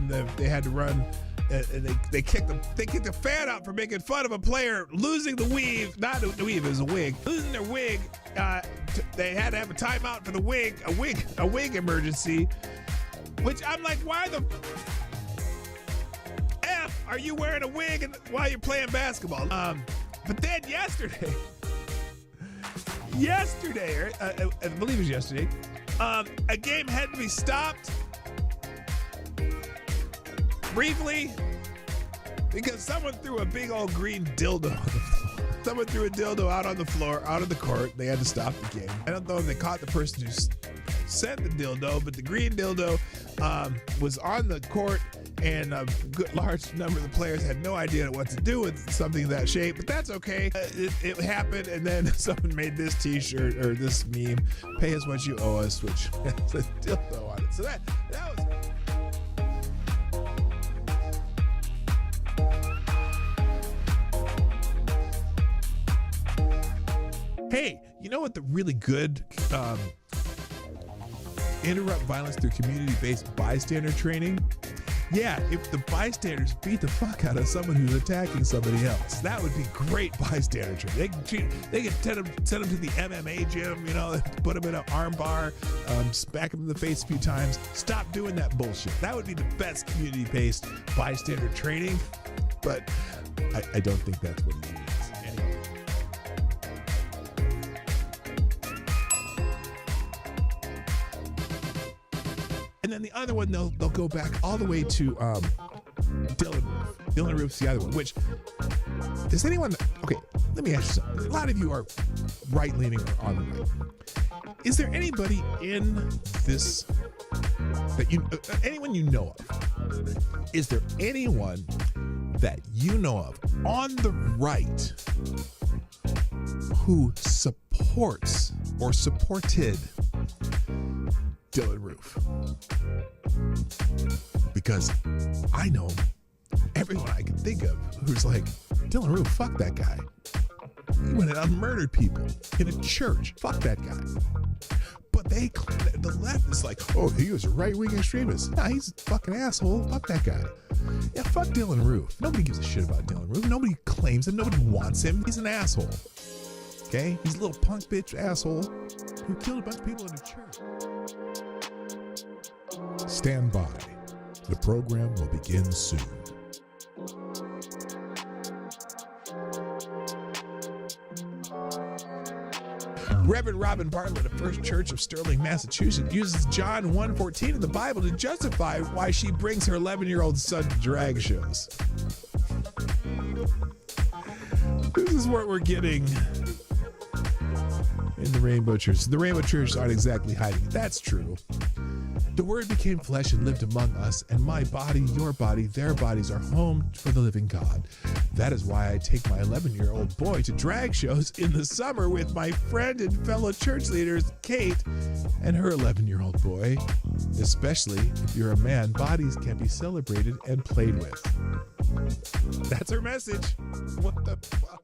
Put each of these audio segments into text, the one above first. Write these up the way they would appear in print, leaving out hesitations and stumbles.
and they had to run. And they kicked the fan out for making fun of a player losing the weave. Not the weave, it was a wig. Losing their wig. They had to have a timeout for the wig, a wig emergency. Which I'm like, why the F are you wearing a wig while you're playing basketball? But then yesterday, I believe it was yesterday, a game had to be stopped briefly because someone threw a big old green dildo on the floor. Someone threw a dildo out on the floor, out of the court. They had to stop the game. I don't know if they caught the person who sent the dildo, but the green dildo was on the court, and a good large number of the players had no idea what to do with something of that shape, but that's okay. It happened, and then someone made this t-shirt or this meme, "Pay us what you owe us," which has a dildo on it. So that was... Hey, you know what the really good interrupt violence through community-based bystander training? Yeah, if the bystanders beat the fuck out of someone who's attacking somebody else, that would be great bystander training. They can send them to the MMA gym, put them in an arm bar, smack them in the face a few times. Stop doing that bullshit. That would be the best community-based bystander training, but I don't think that's what he means. Anyway. And then the other one, they'll go back all the way to Dylan Roof. Dylan Roof's the other one, which, does anyone, okay, let me ask you something. A lot of you are right-leaning or on the right. Is there anybody in this, that anyone you know of? Is there anyone that you know of on the right who supports or supported Dylan Roof? Because I know everyone I can think of who's like, Dylan Roof, fuck that guy. He went out and murdered people in a church. Fuck that guy. But the left is like, oh, he was a right-wing extremist. Nah, he's a fucking asshole. Fuck that guy. Yeah, fuck Dylan Roof. Nobody gives a shit about Dylan Roof. Nobody claims him. Nobody wants him. He's an asshole. Okay? He's a little punk bitch asshole who killed a bunch of people in a church. Stand by. The program will begin soon. Reverend Robin Bartlett of First Church of Sterling, Massachusetts, uses John 1:14 in the Bible to justify why she brings her 11-year-old son to drag shows. This is what we're getting in the Rainbow Church. The Rainbow Church aren't exactly hiding it. That's true. The Word became flesh and lived among us, and my body, your body, their bodies are home for the living God. That is why I take my 11-year-old boy to drag shows in the summer with my friend and fellow church leaders, Kate, and her 11-year-old boy. Especially if you're a man, bodies can be celebrated and played with. That's her message. What the fuck?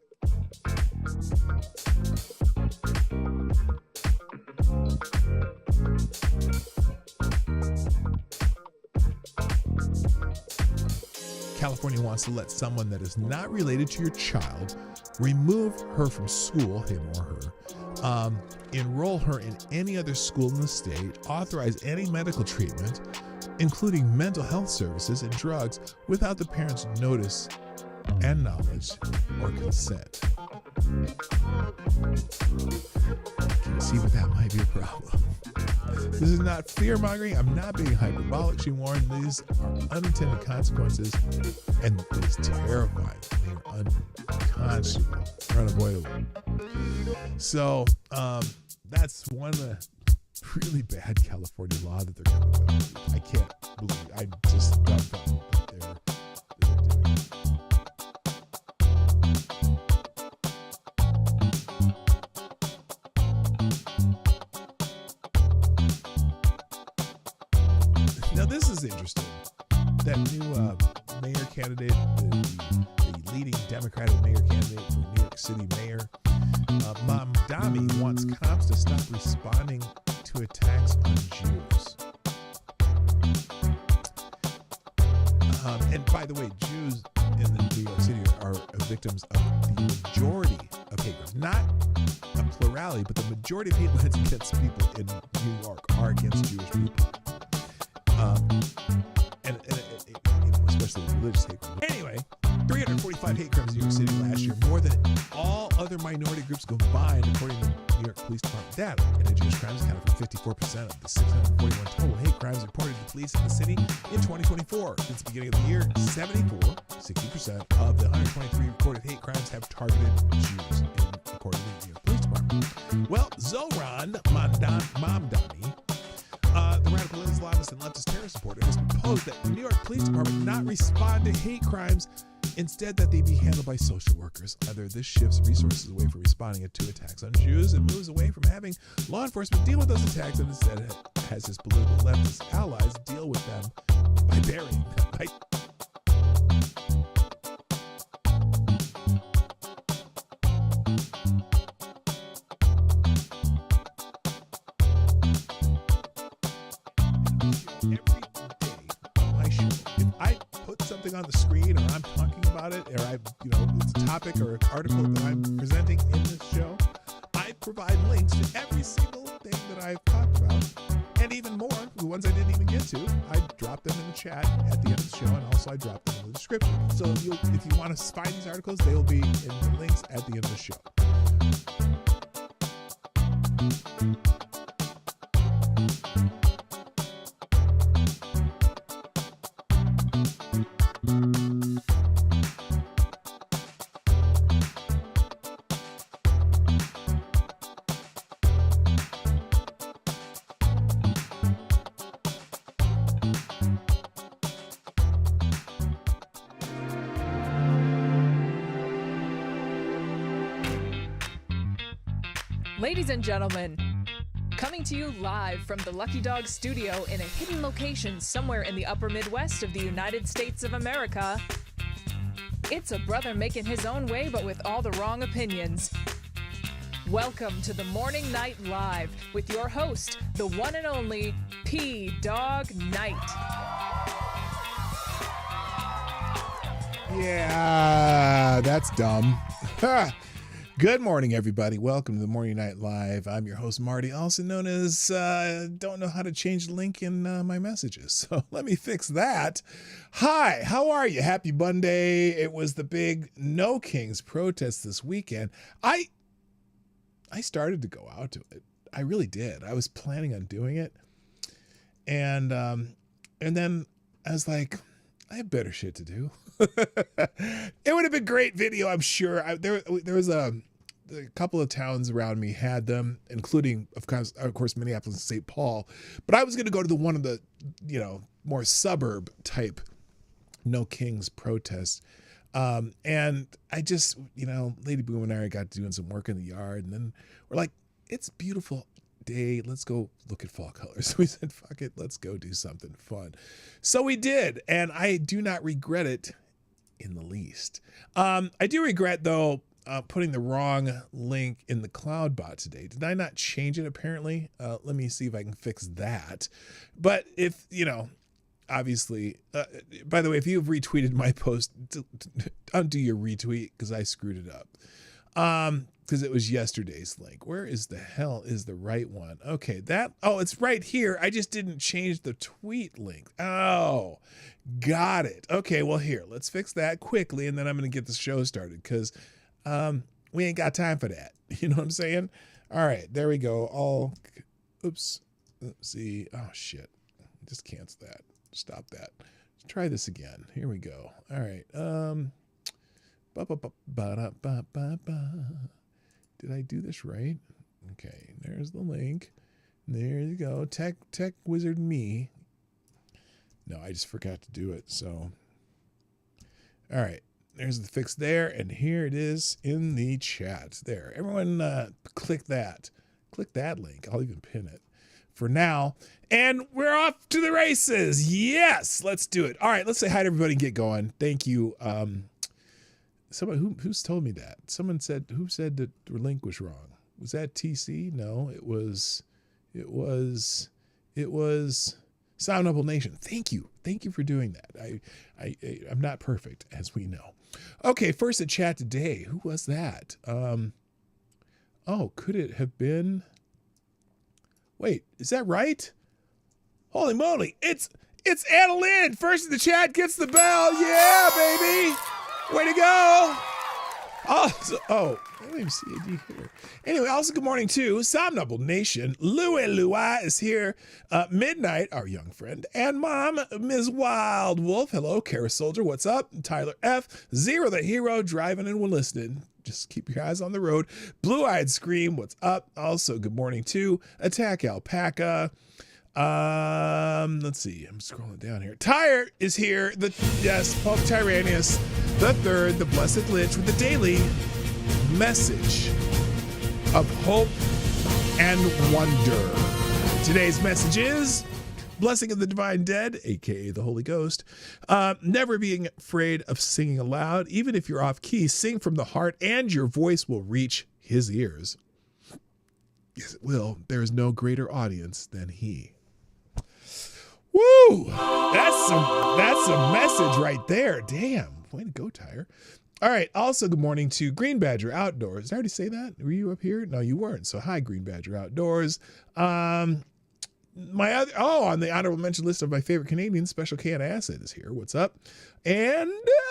California wants to let someone that is not related to your child remove her from school, him or her, enroll her in any other school in the state, authorize any medical treatment, including mental health services and drugs, without the parent's notice and knowledge or consent. Can you see what that might be a problem? This is not fear-mongering. I'm not being hyperbolic, she warned. These are unintended consequences, and it's terrifying. They are unconscionable, unavoidable. So that's one of the really bad California law that they're coming with. I can't believe it. I'm just dumbfounded that they're doing it. Now this is interesting. That new mayor candidate, the leading Democratic mayor candidate for New York City mayor, Mom Damme, wants cops to stop responding to attacks on Jews. And by the way, Jews in the New York City are victims of the majority of hate crimes. Not a plurality, but the majority of hate crimes against people in New York are against Jewish people. Especially religious hate crimes. Anyway, 345 hate crimes in New York City last year, more than all other minority groups combined, according to New York Police Department data. Anti-Jewish crimes accounted for 54% of the 641 total hate crimes reported to police in the city in 2024. Since the beginning of the year, 60% of the 123 reported hate crimes have targeted Jews, according to the New York Police Department. Well, Zohran Mamdani, the radical Islamist and leftist terrorist supporter, has proposed that the New York Police Department not respond to hate crimes, instead that they be handled by social workers. Either this shifts resources away from responding to attacks on Jews and moves away from having law enforcement deal with those attacks, and instead has his political leftist allies deal with them by burying them. Every day on my show, if I put something on the screen or I'm talking about it, or it's a topic or an article that I'm presenting in this show, I provide links to every single thing that I've talked about, and even more, the ones I didn't even get to, I drop them in the chat at the end of the show, and also I drop them in the description. So if you want to find these articles, they will be in the links at the end of the show. Ladies and gentlemen, coming to you live from the Lucky Dog studio in a hidden location somewhere in the upper Midwest of the United States of America, it's a brother making his own way but with all the wrong opinions. Welcome to the Morning Night Live with your host, the one and only PDawgKnight. Yeah, that's dumb. Good morning, everybody. Welcome to the Morning Night Live. I'm your host, Marty, also known as don't know how to change the link in my messages. So let me fix that. Hi, how are you? Happy Monday. It was the big No Kings protest this weekend. I started to go out to it. I really did. I was planning on doing it. And then I was like, I have better shit to do. It would have been great video, I'm sure. There was a couple of towns around me had them, including of course Minneapolis and St. Paul. But I was going to go to one of the more suburb type No Kings protests. And I just Lady Boom and I got doing some work in the yard, and then we're like, it's a beautiful day, let's go look at fall colors. So we said, fuck it, let's go do something fun. So we did, and I do not regret it in the least. I do regret, though, putting the wrong link in the cloud bot today. Did I not change it, apparently? Let me see if I can fix that. But if, obviously, by the way, if you've retweeted my post, undo your retweet, because I screwed it up. Because it was yesterday's link. Where is the hell is the right one? Okay, it's right here. I just didn't change the tweet link. Oh, got it. Okay, well, here, let's fix that quickly, and then I'm going to get the show started, because we ain't got time for that. You know what I'm saying? All right, there we go. Oops. Let's see. Oh, shit. Just cancel that. Stop that. Let's try this again. Here we go. All right. Did I do this right? Okay, there's the link. There you go. Tech wizard me. No, I just forgot to do it. So, all right, there's the fix there, and here it is in the chat. There, everyone, click that link. I'll even pin it for now, and we're off to the races. Yes, let's do it. All right, let's say hi to everybody and get going. Thank you. Someone who's told me that? Someone said, who said that the link was wrong? Was that TC? No, it was Sound Noble Nation, thank you. Thank you for doing that. I'm not perfect, as we know. Okay, first a chat today. Who was that? Oh, could it have been? Wait, is that right? Holy moly, it's Anna Lynn. First in the chat gets the bell. Yeah, baby. Way to go. Oh, let me see it here. Anyway, also good morning to Sound Noble Nation. Louie is here. Midnight, our young friend, and Mom, Ms. Wild Wolf. Hello, Kara Soldier. What's up? Tyler F. Zero the Hero, driving and we're listening. Just keep your eyes on the road. Blue-eyed Scream. What's up? Also, good morning to Attack Alpaca. Let's see. I'm scrolling down here. Tyre is here. Pope Tyrannus the Third, the Blessed Lich, with the daily message of hope and wonder. Today's message is blessing of the divine dead, aka the Holy Ghost. Never being afraid of singing aloud, even if you're off key. Sing from the heart, and your voice will reach his ears. Yes, it will. There is no greater audience than he. Woo! That's a message right there. Damn. Way to go, Tyre. All right. Also, good morning to Green Badger Outdoors. Did I already say that? Were you up here? No, you weren't. So, hi, Green Badger Outdoors. On the honorable mention list of my favorite Canadians, Special Can Acid is here. What's up? And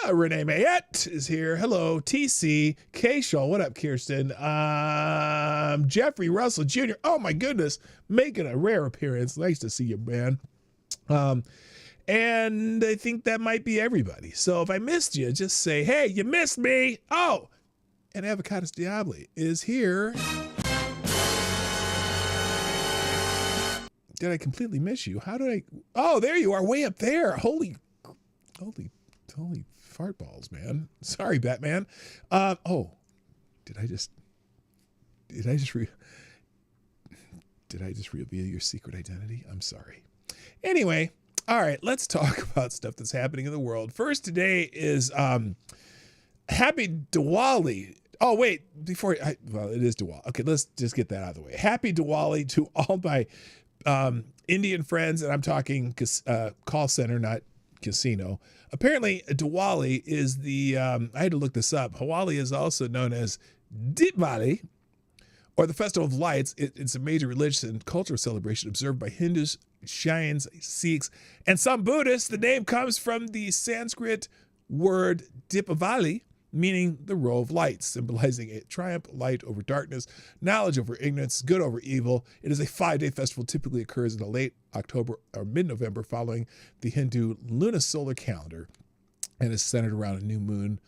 Renee Mayette is here. Hello, TC. K-Shaw. What up, Kirsten? Jeffrey Russell Jr. Oh, my goodness. Making a rare appearance. Nice to see you, man. And I think that might be everybody. So if I missed you, just say, hey, you missed me. Oh, and Avocados Diabli is here. Did I completely miss you? How did I? Oh, there you are, way up there. Holy fart balls, man. Sorry, Batman. Did I just reveal your secret identity? I'm sorry. Anyway, all right, let's talk about stuff that's happening in the world. First today is Happy Diwali. Oh, wait, it is Diwali. Okay, let's just get that out of the way. Happy Diwali to all my Indian friends, and I'm talking call center, not casino. Apparently, Diwali is I had to look this up. Diwali is also known as Diwali, or the Festival of Lights. It's a major religious and cultural celebration observed by Hindus, Jains, Sikhs, and some Buddhists. The name comes from the Sanskrit word Dipavali, meaning the row of lights, symbolizing a triumph, light over darkness, knowledge over ignorance, good over evil. It is a 5-day festival, typically occurs in the late October or mid-November following the Hindu lunisolar calendar, and is centered around a new moon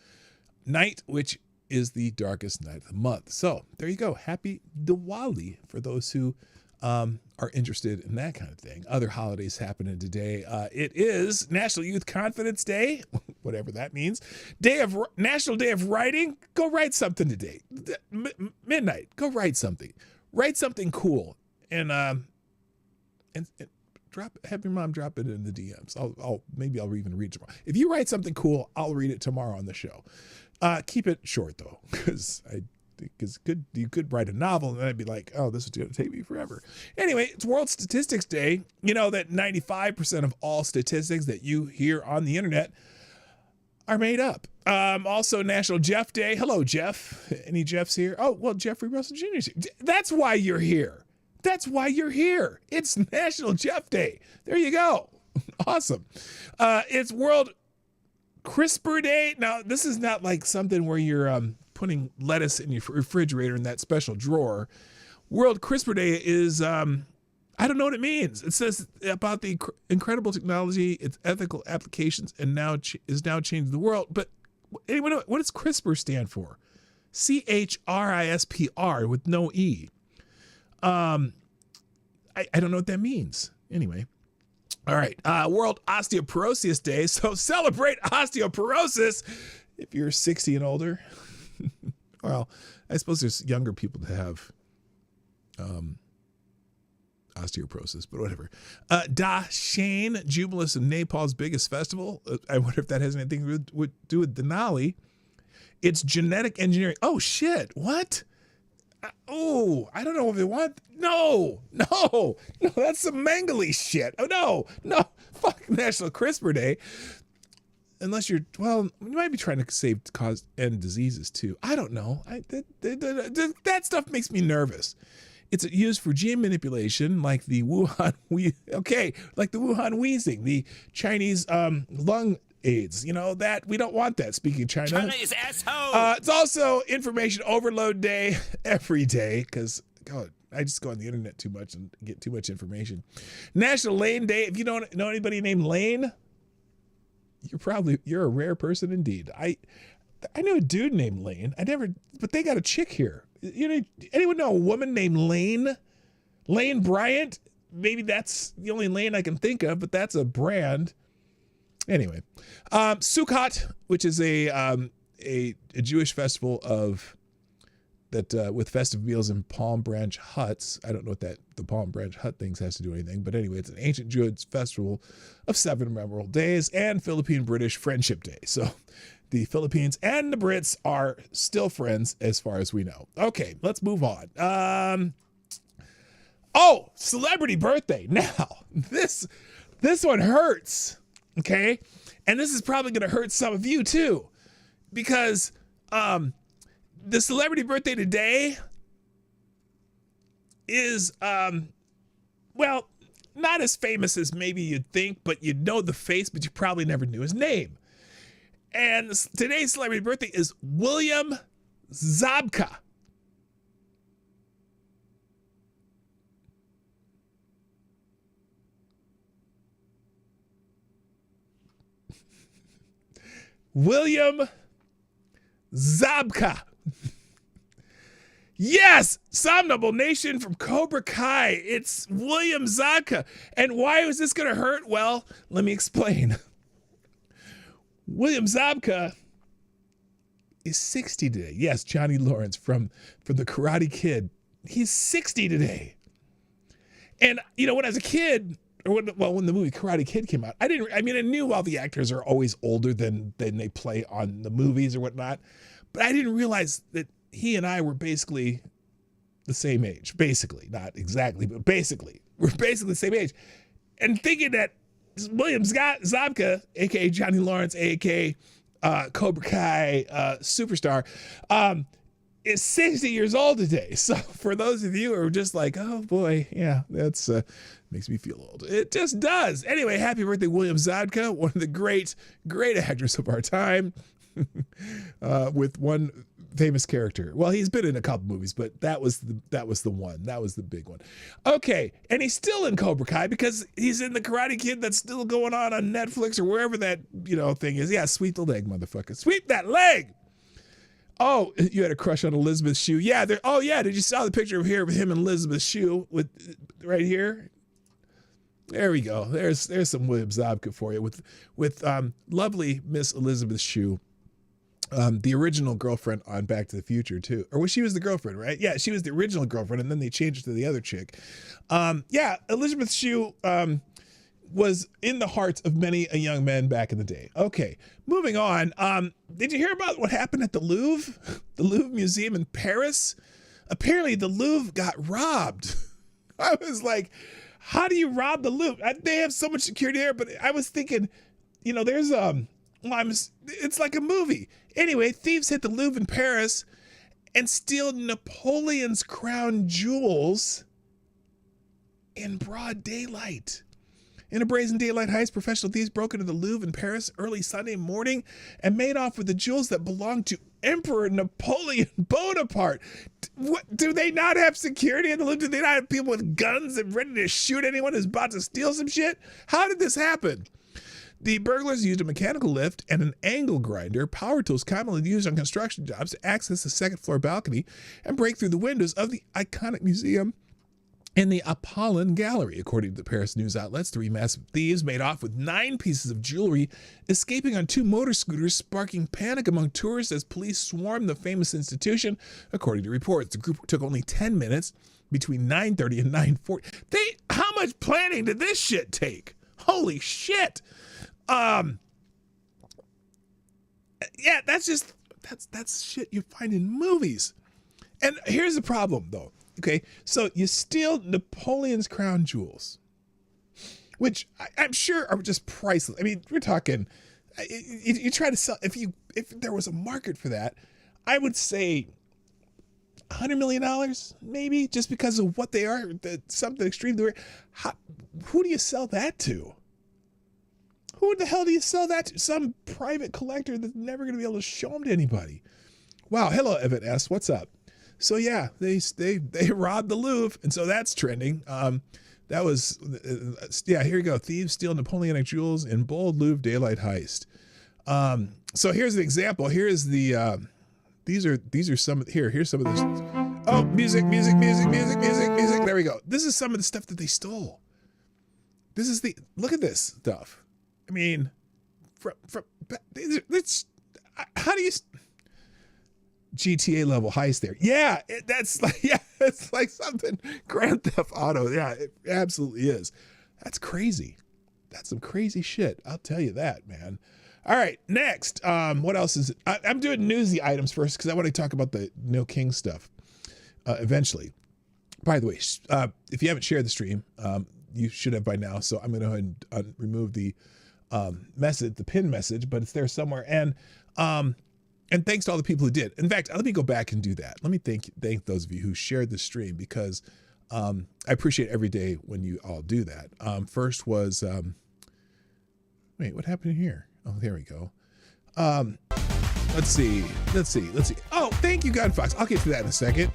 night, which is the darkest night of the month. So there you go. Happy Diwali for those who are interested in that kind of thing. Other holidays happening today. It is National Youth Confidence Day, whatever that means. National Day of Writing. Go write something today. Midnight. Go write something. Write something cool, and have your mom drop it in the DMs. Maybe I'll even read it tomorrow. If you write something cool, I'll read it tomorrow on the show. Keep it short though, because you could write a novel and then I'd be like, oh, this is going to take me forever. Anyway, it's World Statistics Day. You know that 95% of all statistics that you hear on the internet are made up. Also National Jeff Day. Hello, Jeff. Any Jeffs here? Oh, well, Jeffrey Russell Jr. is here. That's why you're here. It's National Jeff Day. There you go. Awesome. It's World CRISPR Day. Now, this is not like something where you're putting lettuce in your refrigerator in that special drawer. World CRISPR Day is, I don't know what it means. It says about the incredible technology, its ethical applications, and is now changing the world. But anyone know, what does CRISPR stand for? CHRISPR with no E. I don't know what that means. Anyway. All right, World Osteoporosis Day. So celebrate osteoporosis if you're 60 and older. Well, I suppose there's younger people that have osteoporosis, but whatever. Da Shane, Jubilus of Nepal's biggest festival. I wonder if that has anything to do with Denali. It's genetic engineering. Oh, shit. What? Oh, I don't know if they want. No, that's some Mengele shit. Oh, no, fuck National CRISPR Day. Unless you're, well, you might be trying to end diseases too. I don't know. That stuff makes me nervous. It's used for gene manipulation, like the Wuhan wheezing, the Chinese lung AIDS. You know that we don't want that. Speaking of China, China is asshole. it's also information overload day every day because God, I just go on the internet too much and get too much information. National Lane Day. If you don't know anybody named Lane, you're a rare person indeed. I knew a dude named Lane. But they got a chick here. Anyone know a woman named Lane? Lane Bryant? Maybe that's the only Lane I can think of, but that's a brand. Anyway, Sukkot, which is a Jewish festival with festive meals and palm branch huts. I don't know what the palm branch hut things has to do anything, but anyway, it's an ancient Jewish festival of 7 memorable days and Philippine-British Friendship Day. So the Philippines and the Brits are still friends as far as we know. Okay, let's move on. Celebrity birthday. Now, this one hurts, okay? And this is probably going to hurt some of you too, because the celebrity birthday today is, well, not as famous as maybe you'd think, but you'd know the face, but you probably never knew his name. And today's celebrity birthday is William Zabka. William Zabka. Yes, Somnable Nation from Cobra Kai. It's William Zabka. And why was this going to hurt? Well, let me explain. William Zabka is 60 today. Yes, Johnny Lawrence from the Karate Kid. He's 60 today. And, when I was a kid, when the movie Karate Kid came out, I knew all the actors are always older than they play on the movies or whatnot. But I didn't realize that he and I were basically the same age. Basically, not exactly, but basically. We're basically the same age. And thinking that William Zabka, a.k.a. Johnny Lawrence, a.k.a. Cobra Kai superstar, is 60 years old today. So for those of you who are just like, oh boy, yeah, that's makes me feel old. It just does. Anyway, happy birthday, William Zabka, one of the great actors of our time, with one famous character. Well, he's been in a couple movies, but that was the one. That was the big one. Okay, and he's still in Cobra Kai because he's in the Karate Kid that's still going on Netflix or wherever that thing is. Yeah, sweep the leg, motherfucker. Sweep that leg. Oh, you had a crush on Elizabeth Shue. Yeah. Did you saw the picture of him and Elizabeth Shue with right here? There we go. There's some William Zabka for you with lovely Miss Elizabeth Shue. The original girlfriend on Back to the Future too. Or she was the girlfriend, right? Yeah, she was the original girlfriend and then they changed it to the other chick. Elizabeth Shue was in the hearts of many a young man back in the day. Okay, moving on. Did you hear about what happened at the Louvre? The Louvre Museum in Paris? Apparently the Louvre got robbed. I was like, how do you rob the Louvre? They have so much security there, but I was thinking, there's it's like a movie. Anyway, thieves hit the Louvre in Paris and steal Napoleon's crown jewels in broad daylight. In a brazen daylight heist, professional thieves broke into the Louvre in Paris early Sunday morning and made off with the jewels that belonged to Emperor Napoleon Bonaparte. What, do they not have security in the Louvre? Do they not have people with guns and ready to shoot anyone who's about to steal some shit? How did this happen? The burglars used a mechanical lift and an angle grinder, power tools commonly used on construction jobs, to access the second floor balcony and break through the windows of the iconic museum in the Apollon Gallery. According to the Paris news outlets, 3 massive thieves made off with 9 pieces of jewelry, escaping on 2 motor scooters, sparking panic among tourists as police swarmed the famous institution. According to reports, the group took only 10 minutes between 9:30 and 9:40. How much planning did this shit take? Holy shit. Yeah, that's shit you find in movies. And here's the problem, though. Okay, so you steal Napoleon's crown jewels, which I'm sure are just priceless. I mean, we're talking. You try to sell if there was a market for that, I would say $100 million, maybe, just because of what they are. Something extremely rare. Who do you sell that to? Who the hell do you sell that to? Some private collector that's never going to be able to show them to anybody. Wow. Hello, Evan S. What's up? So yeah, they robbed the Louvre, and so that's trending. That was yeah. Here you go. Thieves steal Napoleonic jewels in bold Louvre daylight heist. So here's an example. Here's the these are some here's some of this. Oh, music. There we go. This is some of the stuff that they stole. This is look at this stuff. I mean, how do you GTA level heist there? Yeah, it's like something Grand Theft Auto. Yeah, it absolutely is. That's crazy. That's some crazy shit. I'll tell you that, man. All right, next. What else is it? I'm doing newsy items first because I want to talk about the No King stuff eventually. By the way, if you haven't shared the stream, you should have by now. So I'm going to go ahead and remove the message, the pin message, but it's there somewhere. And thanks to all the people who did. In fact, let me go back and do that. Let me thank those of you who shared the stream because I appreciate every day when you all do that. First was, wait, what happened here? Oh, there we go. Let's see. Oh, thank you, Gunfox. I'll get to that in a second.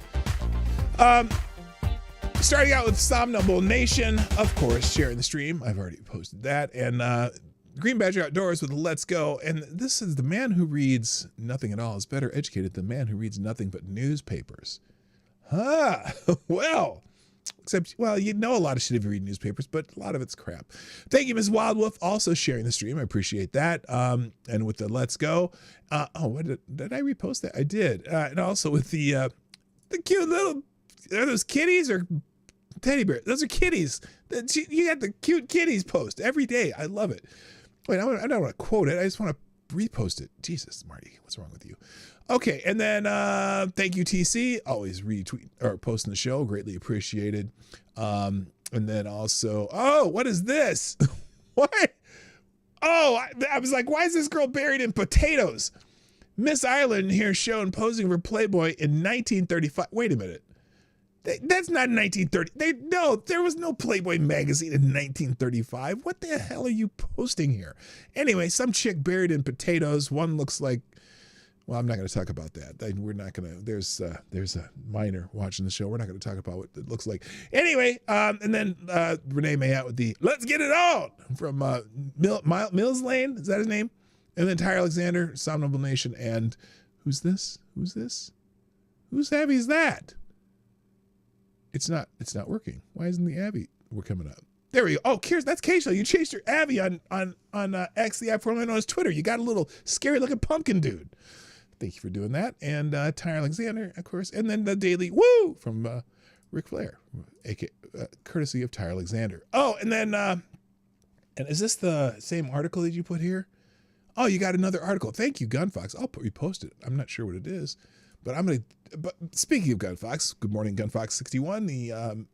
Starting out with Somnambule Nation, of course, sharing the stream. I've already posted that. And Green Badger Outdoors with Let's Go. And this is the man who reads nothing at all is better educated than the man who reads nothing but newspapers. Well, except, well, you know a lot of shit if you read newspapers, but a lot of it's crap. Thank you, Ms. Wildwolf, also sharing the stream. I appreciate that. And with the Let's Go. What did I repost that? I did. And also with the cute little, are those kitties or teddy bears? Those are kitties. You got the cute kitties post every day. I love it. Wait, I don't want to quote it. I just want to repost it. Jesus, Marty, what's wrong with you? Okay, and then thank you, TC. Always retweet or posting the show. Greatly appreciated. And then also, oh, what is this? What? Oh, I was like, why is this girl buried in potatoes? Miss Ireland here shown posing for Playboy in 1935. Wait a minute. That's not 1930. No, there was no Playboy magazine in 1935. What the hell are you posting here? Anyway, some chick buried in potatoes. One looks like, well, I'm not going to talk about that. We're not going to, there's a minor watching the show. We're not going to talk about what it looks like. Anyway, and then Renee Mayat with the Let's Get It On from Mills Lane. Is that his name? And then Tyre Alexander, Somnambule Nation. And who's this? Whose Abby is that? It's not working. Why isn't the Abby? We're coming up. There we go. Oh, that's Keisha. You chased your Abby on X, the app formerly known as Twitter. You got a little scary looking pumpkin dude. Thank you for doing that. And Tyre Alexander, of course. And then the Daily Woo from Ric Flair, courtesy of Tyre Alexander. Oh, and then, and is this the same article that you put here? Oh, you got another article. Thank you, Gunfox. I'll repost it. I'm not sure what it is. But but speaking of Gunfox, good morning, Gunfox61.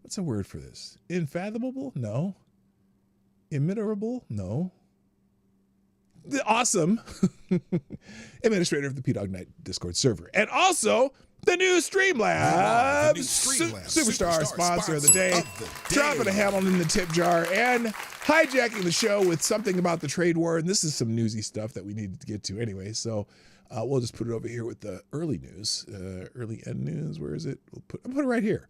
What's a word for this? Infathomable? No. Immittable? No. The awesome administrator of the PDawgKnight Discord server. And also the new Streamlabs, Superstar sponsor of the day. Dropping a Hamilton in the tip jar and hijacking the show with something about the trade war. And this is some newsy stuff that we need to get to anyway. So we'll just put it over here with the early news, early end news. Where is it? I'll put it right here.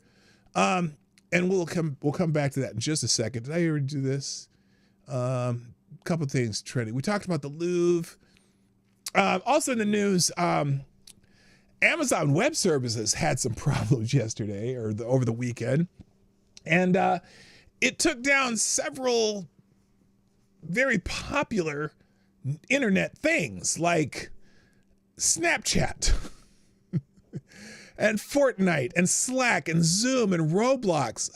And we'll come back to that in just a second. Did I already do this? Couple of things trending. We talked about the Louvre. Also in the news, Amazon Web Services had some problems yesterday or over the weekend. And it took down several very popular internet things like Snapchat and Fortnite and Slack and Zoom and Roblox.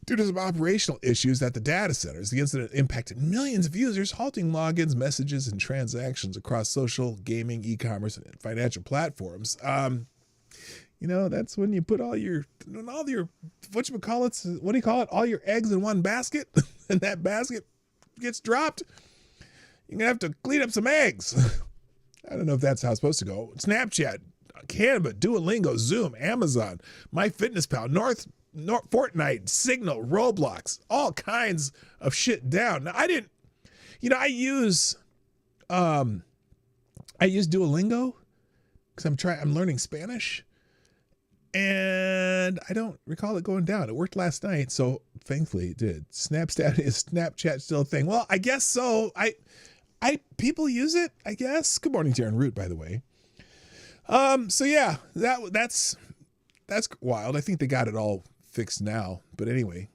Due to some operational issues at the data centers, the incident impacted millions of users, halting logins, messages, and transactions across social, gaming, e-commerce, and financial platforms. You know, that's when you put all your whatchamacallits, what do you call it? All your eggs in one basket, and that basket gets dropped. You're going to have to clean up some eggs. I don't know if that's how it's supposed to go. Snapchat, Canva, Duolingo, Zoom, Amazon, MyFitnessPal, Fortnite, Signal, Roblox, all kinds of shit down. Now, I use Duolingo because I'm learning Spanish, and I don't recall it going down. It worked last night, so thankfully it did. Is Snapchat still a thing? Well, I guess so. People use it, I guess. Good morning, Darren Root, by the way. So yeah, that's wild. I think they got it all fixed now, but anyway.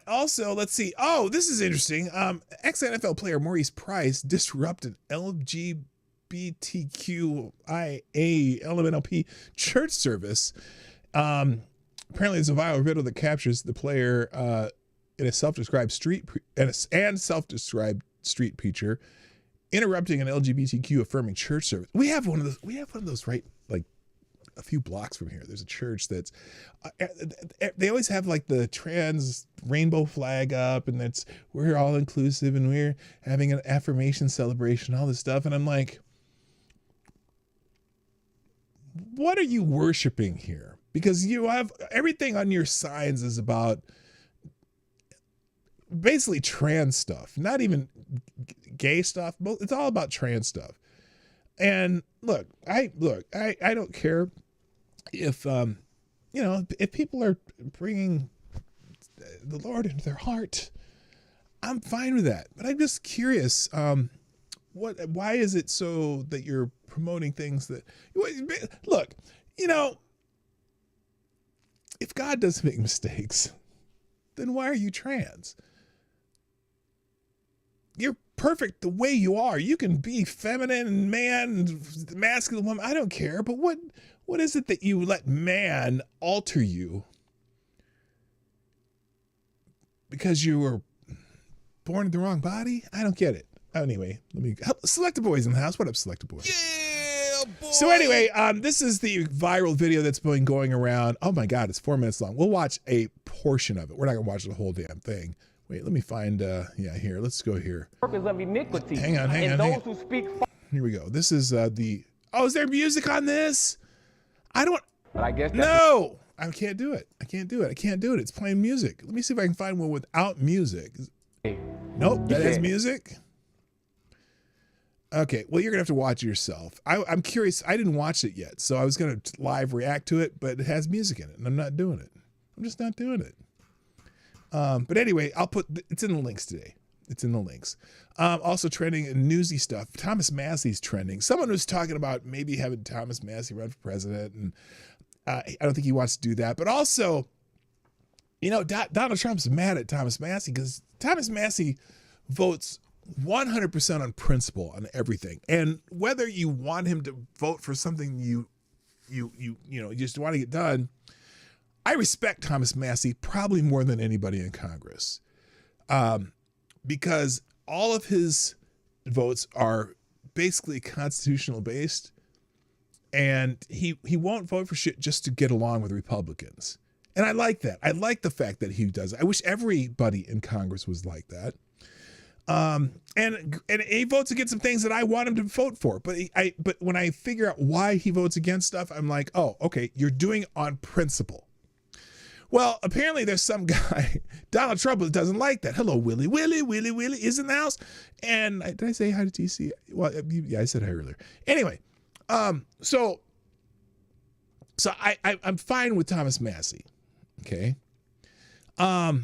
Also, let's see. Oh, this is interesting. Ex-NFL player Maurice Price disrupted LGBTQIA LMNOP church service. Apparently, there's a viral video that captures the player in a self-described street preacher interrupting an LGBTQ affirming church service. We have one of those right, like a few blocks from here. There's a church that's they always have like the trans rainbow flag up, and we're all inclusive, and we're having an affirmation celebration, all this stuff. And I'm like, what are you worshiping here? Because you have everything on your signs is about basically trans stuff, not even gay stuff. It's all about trans stuff. And look, I don't care if if people are bringing the Lord into their heart. I'm fine with that. But I'm just curious, why is it so that you're promoting things that look, if God doesn't make mistakes, then why are you trans? You're perfect the way you are. You can be feminine and man, masculine woman. I don't care. But what is it that you let man alter you because you were born in the wrong body? I don't get it. Anyway, Selecta Boys in the house. What up, Selecta Boys? Yeah, boy. So anyway, this is the viral video that's been going around. Oh my God, it's 4 minutes long. We'll watch a portion of it. We're not gonna watch the whole damn thing. Wait, let me find, here, let's go here. Workers of iniquity. Hang on. Who speak. Here we go. This is is there music on this? But I guess No, I can't do it. I can't do it. It's playing music. Let me see if I can find one without music. Nope, that has music. Okay, well, you're gonna have to watch it yourself. I'm curious. I didn't watch it yet, so I was gonna live react to it, but it has music in it, and I'm not doing it. I'm just not doing it. But anyway, it's in the links today. It's in the links. Also trending newsy stuff. Thomas Massey's trending. Someone was talking about maybe having Thomas Massey run for president, and I don't think he wants to do that. But also, Donald Trump's mad at Thomas Massey because Thomas Massey votes 100% on principle on everything. And whether you want him to vote for something you just want to get done, I respect Thomas Massey probably more than anybody in Congress, because all of his votes are basically constitutional based, and he won't vote for shit just to get along with Republicans. And I like that. I like the fact that he does. I wish everybody in Congress was like that. And he votes against some things that I want him to vote for. But when I figure out why he votes against stuff, I'm like, oh, okay, you're doing it on principle. Well, apparently there's some guy, Donald Trump, who doesn't like that. Hello, Willie is in the house. And did I say hi to TC? Well, yeah, I said hi earlier. Anyway, so I'm fine with Thomas Massey, okay? But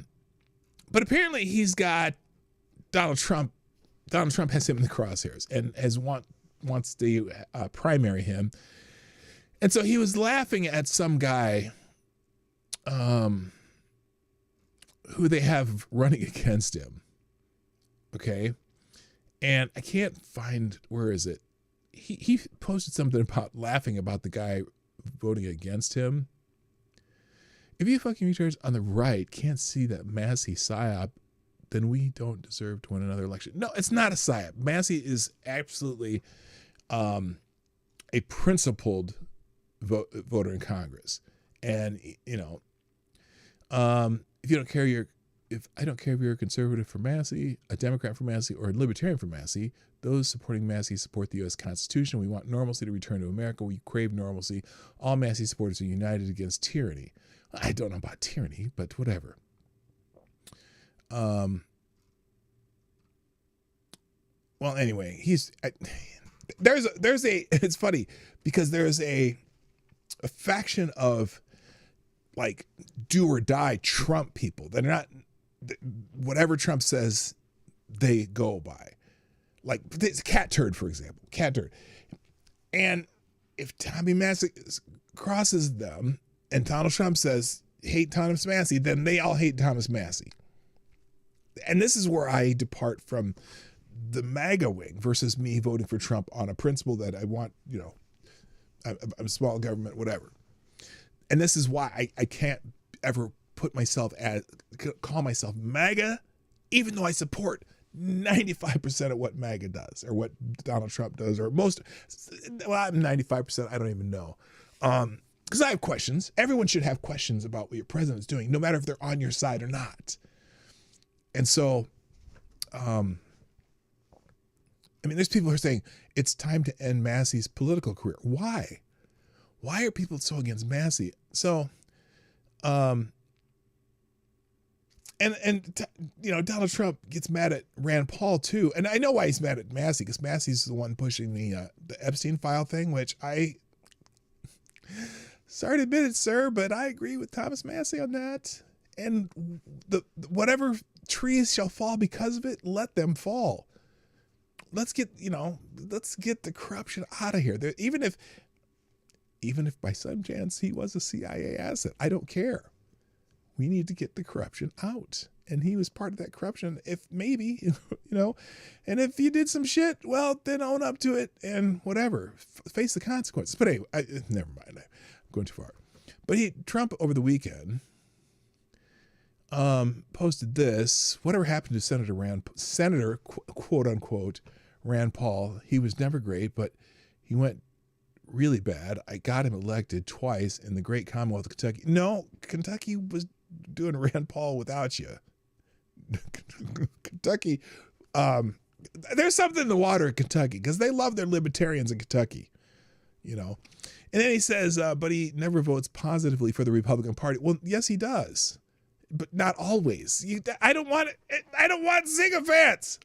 apparently he's got Donald Trump has him in the crosshairs and wants to primary him. And so he was laughing at some guy who they have running against him. Okay. And I can't find, where is it? He posted something about laughing about the guy voting against him. If you fucking retards on the right can't see that Massey psyop, then we don't deserve to win another election. No, it's not a psyop. Massey is absolutely a principled voter in Congress. And, you know, if you don't care, if I don't care if you're a conservative for Massey, a Democrat for Massey, or a libertarian for Massey, those supporting Massey support the U.S. Constitution. We want normalcy to return to America. We crave normalcy. All Massey supporters are united against tyranny. I don't know about tyranny, but whatever. Well, anyway, it's funny because there's a faction of like do or die Trump people that are not, whatever Trump says, they go by. Like this cat turd, for example, cat turd. And if Tommy Massey crosses them and Donald Trump says, hate Thomas Massey, then they all hate Thomas Massey. And this is where I depart from the MAGA wing versus me voting for Trump on a principle that I want, you know, I'm a small government, whatever. And this is why I can't ever call myself MAGA, even though I support 95% of what MAGA does or what Donald Trump does, or most, well, I'm 95%. I don't even know. Because I have questions. Everyone should have questions about what your president's doing, no matter if they're on your side or not. And so, I mean, there's people who are saying it's time to end Massey's political career. Why? Why are people so against Massey? So, you know, Donald Trump gets mad at Rand Paul too. And I know why he's mad at Massey, because Massey's the one pushing the Epstein file thing, which sorry to admit it, sir, but I agree with Thomas Massey on that. And whatever trees shall fall because of it, let them fall. Let's get the corruption out of here. Even if by some chance he was a CIA asset, I don't care. We need to get the corruption out. And he was part of that corruption. If maybe, you know, and if you did some shit, well, then own up to it and whatever, face the consequences. But anyway, never mind. I'm going too far. But Trump over the weekend posted this. Whatever happened to Senator quote unquote Rand Paul? He was never great, but he went really bad. I got him elected twice in the great Commonwealth of Kentucky. No, Kentucky was doing Rand Paul without you. Kentucky, there's something in the water in Kentucky because they love their libertarians in Kentucky, you know. And then he says, but he never votes positively for the Republican Party. Well, yes, he does, but not always. I don't want sycophants.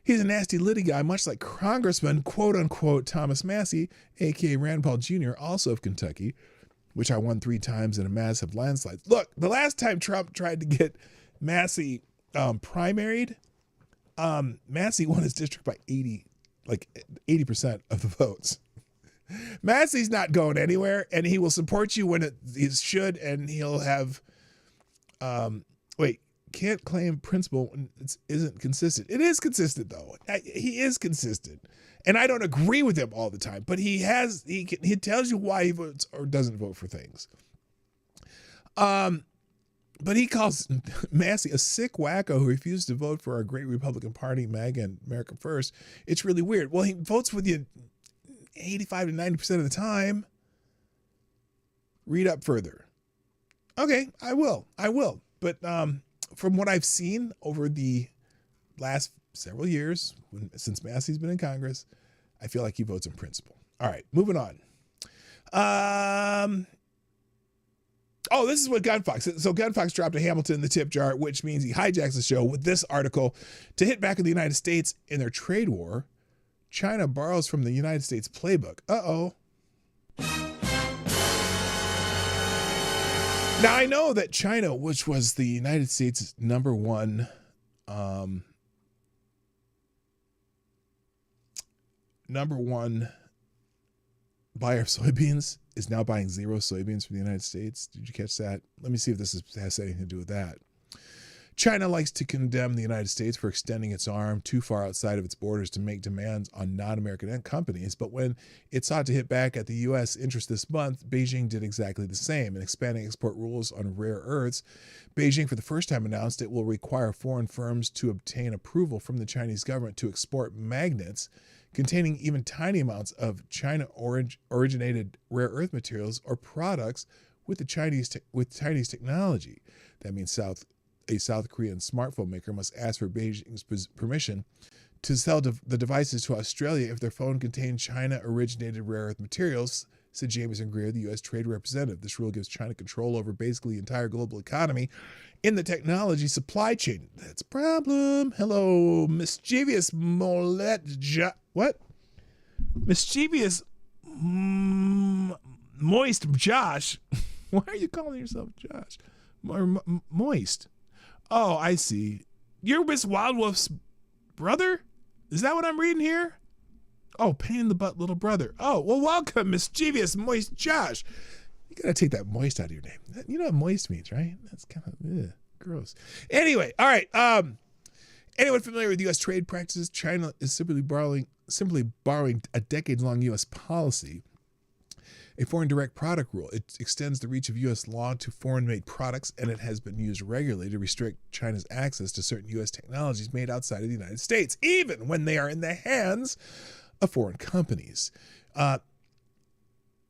He's a nasty litty guy, much like Congressman, quote unquote, Thomas Massey, aka Rand Paul Jr., also of Kentucky, which I won 3 times in a massive landslide. Look, the last time Trump tried to get Massey primaried, Massey won his district by 80% of the votes. Massey's not going anywhere, and he will support you when he should, and he'll have, can't claim principle when it isn't consistent. It is consistent, though. He is consistent. And I don't agree with him all the time, but he tells you why he votes or doesn't vote for things. But he calls Massey a sick wacko who refused to vote for our great Republican Party, MAGA and America First. It's really weird. Well, he votes with you 85 to 90% of the time. Read up further. Okay, I will. But from what I've seen over the last several years, since Massey's been in Congress, I feel like he votes in principle. All right, moving on. This is what Gunfox. So Gunfox dropped a Hamilton in the tip jar, which means he hijacks the show with this article. To hit back at the United States in their trade war, China borrows from the United States playbook. Uh-oh. Now, I know that China, which was the United States' number one buyer of soybeans, is now buying 0 soybeans from the United States. Did you catch that? Let me see if this has anything to do with that. China likes to condemn the United States for extending its arm too far outside of its borders to make demands on non-American companies. But when it sought to hit back at the U.S. interest this month, Beijing did exactly the same. In expanding export rules on rare earths, Beijing for the first time announced it will require foreign firms to obtain approval from the Chinese government to export magnets containing even tiny amounts of China-originated rare earth materials or products with Chinese technology. That means a South Korean smartphone maker must ask for Beijing's permission to sell the devices to Australia if their phone contains China-originated rare earth materials, said Jameson Greer, the U.S. Trade Representative. This rule gives China control over basically the entire global economy in the technology supply chain. That's a problem. Hello, mischievous what? Mischievous moist Josh. Why are you calling yourself Josh? Moist. Oh, I see. You're Miss Wildwolf's brother? Is that what I'm reading here? Oh, pain in the butt little brother. Oh, well, welcome, mischievous moist Josh. You gotta take that moist out of your name. You know what moist means, right? That's kind of gross. Anyway, all right. Anyone familiar with U.S. trade practices? China is simply borrowing a decades-long U.S. policy, a foreign direct product rule. It extends the reach of U.S. law to foreign-made products, and it has been used regularly to restrict China's access to certain U.S. technologies made outside of the United States, even when they are in the hands of foreign companies. It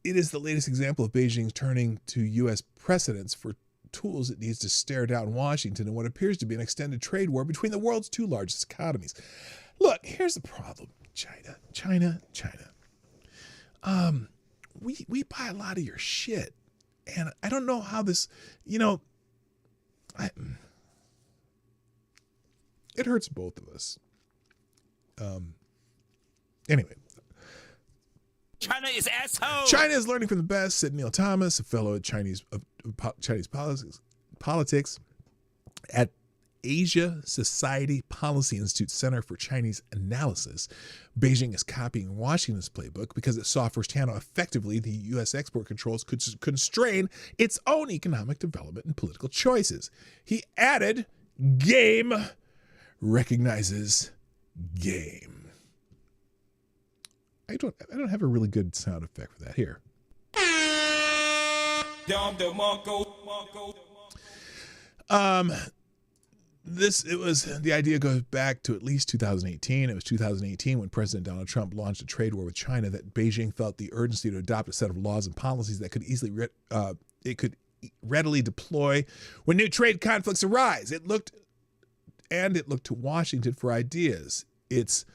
is the latest example of Beijing turning to U.S. precedents for tools it needs to stare down Washington in what appears to be an extended trade war between the world's two largest economies. Look, here's the problem. China. We buy a lot of your shit. And I don't know how this, it hurts both of us. Anyway. China is asshole. China is learning from the best, said Neil Thomas, a fellow at Chinese politics at Asia Society Policy Institute Center for Chinese Analysis. Beijing is copying Washington's playbook because it saw firsthand how effectively the U.S. export controls could constrain its own economic development and political choices. He added, game recognizes game. I don't have a really good sound effect for that here. The idea goes back to at least 2018. It was 2018 when President Donald Trump launched a trade war with China that Beijing felt the urgency to adopt a set of laws and policies that it could readily deploy when new trade conflicts arise. It looked to Washington for ideas. Its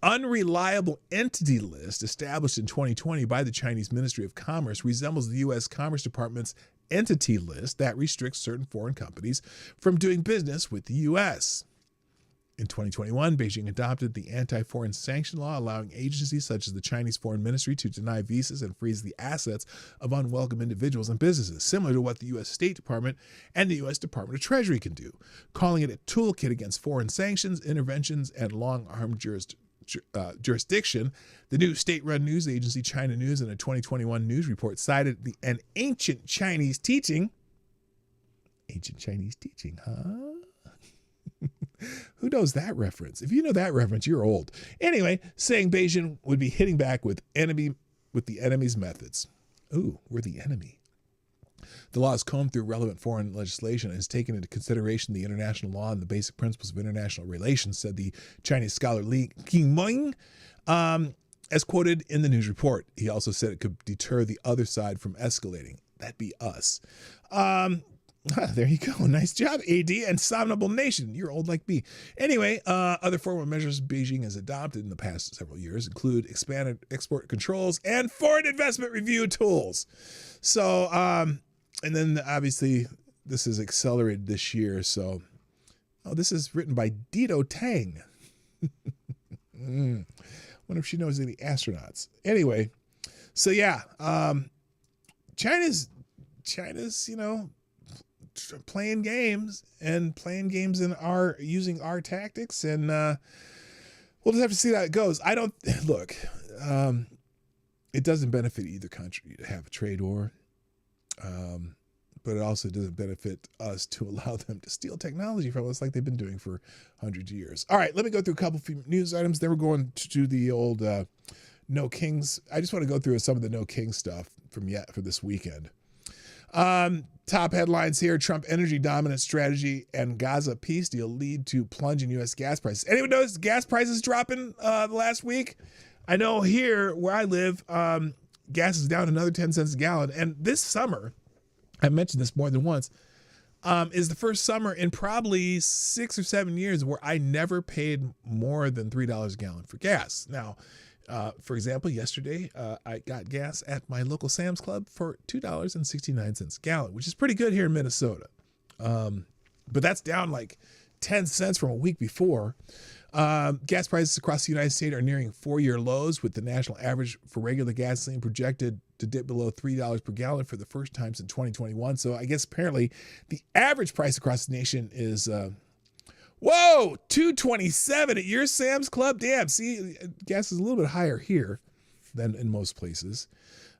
unreliable entity list established in 2020 by the Chinese Ministry of Commerce resembles the U.S. Commerce Department's entity list that restricts certain foreign companies from doing business with the U.S. In 2021, Beijing adopted the anti-foreign sanction law, allowing agencies such as the Chinese Foreign Ministry to deny visas and freeze the assets of unwelcome individuals and businesses, similar to what the U.S. State Department and the U.S. Department of Treasury can do, calling it a toolkit against foreign sanctions, interventions, and long-arm jurisdiction. The new state-run news agency China News in a 2021 news report cited an ancient Chinese teaching. Ancient Chinese teaching, huh? Who knows that reference? If you know that reference, you're old. Anyway, saying Beijing would be hitting back with the enemy's methods. Ooh, we're the enemy. The law has combed through relevant foreign legislation and has taken into consideration the international law and the basic principles of international relations, said the Chinese scholar Li Qingming, as quoted in the news report. He also said it could deter the other side from escalating. That'd be us. There you go. Nice job, AD and Somnable Nation. You're old like me. Anyway, other formal measures Beijing has adopted in the past several years include expanded export controls and foreign investment review tools. So, and then obviously this is accelerated this year. So, this is written by Dito Tang. Wonder if she knows any astronauts. Anyway, so yeah, China's, playing games in using our tactics, and we'll just have to see how it goes. It doesn't benefit either country to have a trade war. but it also doesn't benefit us to allow them to steal technology from us like they've been doing for hundreds of years. All right, let me go through a couple of news items. Then we're going to do the old No Kings. I just want to go through some of the No King stuff for this weekend. Top headlines here: Trump energy dominance strategy and Gaza peace deal lead to plunge in U.S. gas prices. Anyone notice gas prices dropping the last week? I know here where I live, gas is down another 10 cents a gallon. And this summer, I mentioned this more than once, is the first summer in probably 6 or 7 years where I never paid more than $3 a gallon for gas. Now, for example, yesterday I got gas at my local Sam's Club for $2.69 a gallon, which is pretty good here in Minnesota. But that's down like 10 cents from a week before. Gas prices across the United States are nearing 4-year lows, with the national average for regular gasoline projected to dip below $3 per gallon for the first time since 2021. So I guess apparently the average price across the nation is, whoa, $2.27 at your Sam's Club. Damn, see, gas is a little bit higher here than in most places.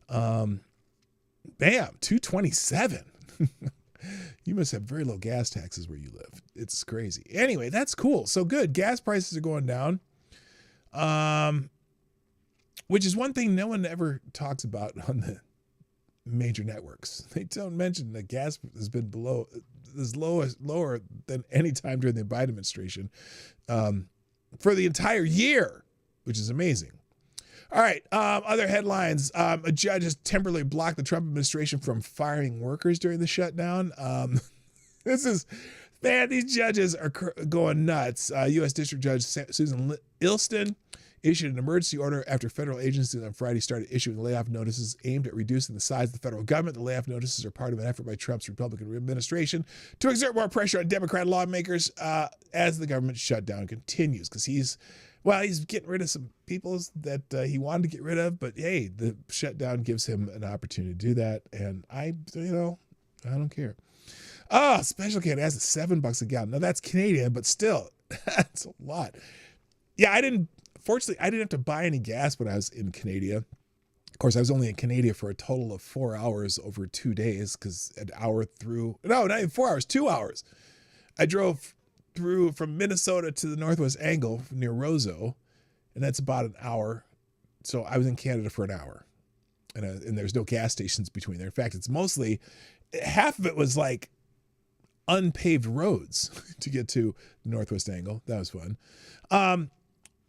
Bam, $2.27. You must have very low gas taxes where you live. It's crazy. Anyway, that's cool. So good. Gas prices are going down, which is one thing no one ever talks about on the major networks. They don't mention that gas has been lower than any time during the Biden administration for the entire year, which is amazing. All right, other headlines. A judge has temporarily blocked the Trump administration from firing workers during the shutdown. These judges are going nuts. U.S. District Judge Susan Ilston issued an emergency order after federal agencies on Friday started issuing layoff notices aimed at reducing the size of the federal government. The layoff notices are part of an effort by Trump's Republican administration to exert more pressure on Democrat lawmakers as the government shutdown continues, because he's getting rid of some people that he wanted to get rid of, but hey, the shutdown gives him an opportunity to do that, and I don't care. Oh, special K has $7 a gallon. Now that's Canadian, but still, that's a lot. Yeah, fortunately, I didn't have to buy any gas when I was in Canada. Of course, I was only in Canada for a total of 4 hours over 2 days, because not even 4 hours, 2 hours. I drove through from Minnesota to the Northwest Angle near Roseau, and that's about an hour. So I was in Canada for an hour, and there's no gas stations between there. In fact, it's mostly, half of it was like unpaved roads to get to the Northwest Angle. That was fun.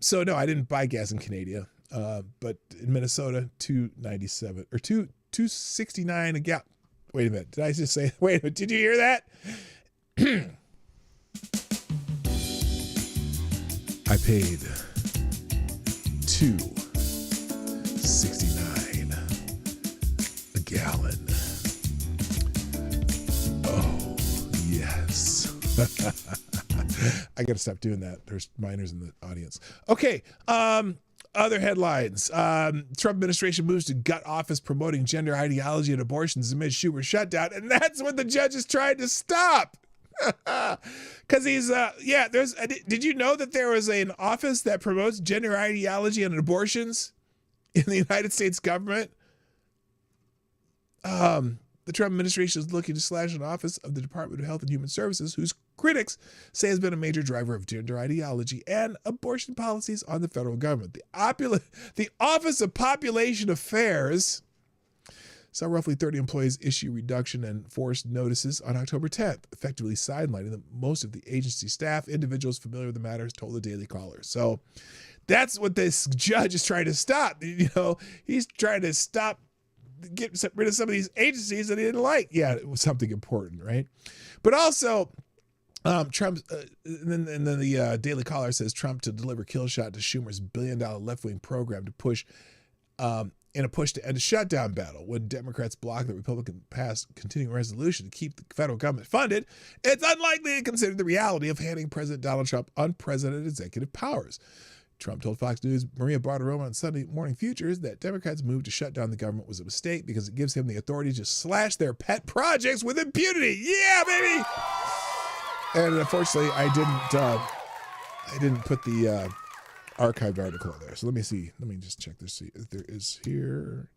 So no, I didn't buy gas in Canada, but in Minnesota, $2.97 or $2.69 a gallon. Wait a minute, did I just say? Wait a minute, did you hear that? I paid $2.69 a gallon. Oh, yes. I got to stop doing that. There's minors in the audience. Okay. Other headlines. Trump administration moves to gut office promoting gender ideology and abortions amid Schumer shutdown. And that's what the judge is trying to stop. Because he's, did you know that there was an office that promotes gender ideology and abortions in the United States government? The Trump administration is looking to slash an office of the Department of Health and Human Services, whose critics say has been a major driver of gender ideology and abortion policies on the federal government. The Office of Population Affairs saw roughly 30 employees issue reduction and forced notices on October 10th, effectively sidelining most of the agency staff. Individuals familiar with the matter told the Daily Caller. So that's what this judge is trying to stop. He's trying to get rid of some of these agencies that he didn't like. Yeah, it was something important, right? But also, Trump, and then the Daily Caller says Trump to deliver kill shot to Schumer's billion-dollar left-wing program to push in a push to end a shutdown battle. When Democrats block the Republican passed continuing resolution to keep the federal government funded, it's unlikely to consider the reality of handing President Donald Trump unprecedented executive powers. Trump told Fox News' Maria Bartiromo on Sunday Morning Futures that Democrats' move to shut down the government was a mistake because it gives him the authority to slash their pet projects with impunity. Yeah, baby! And unfortunately, I didn't put the archived article there. So let me see. Let me just check this, see if there is here.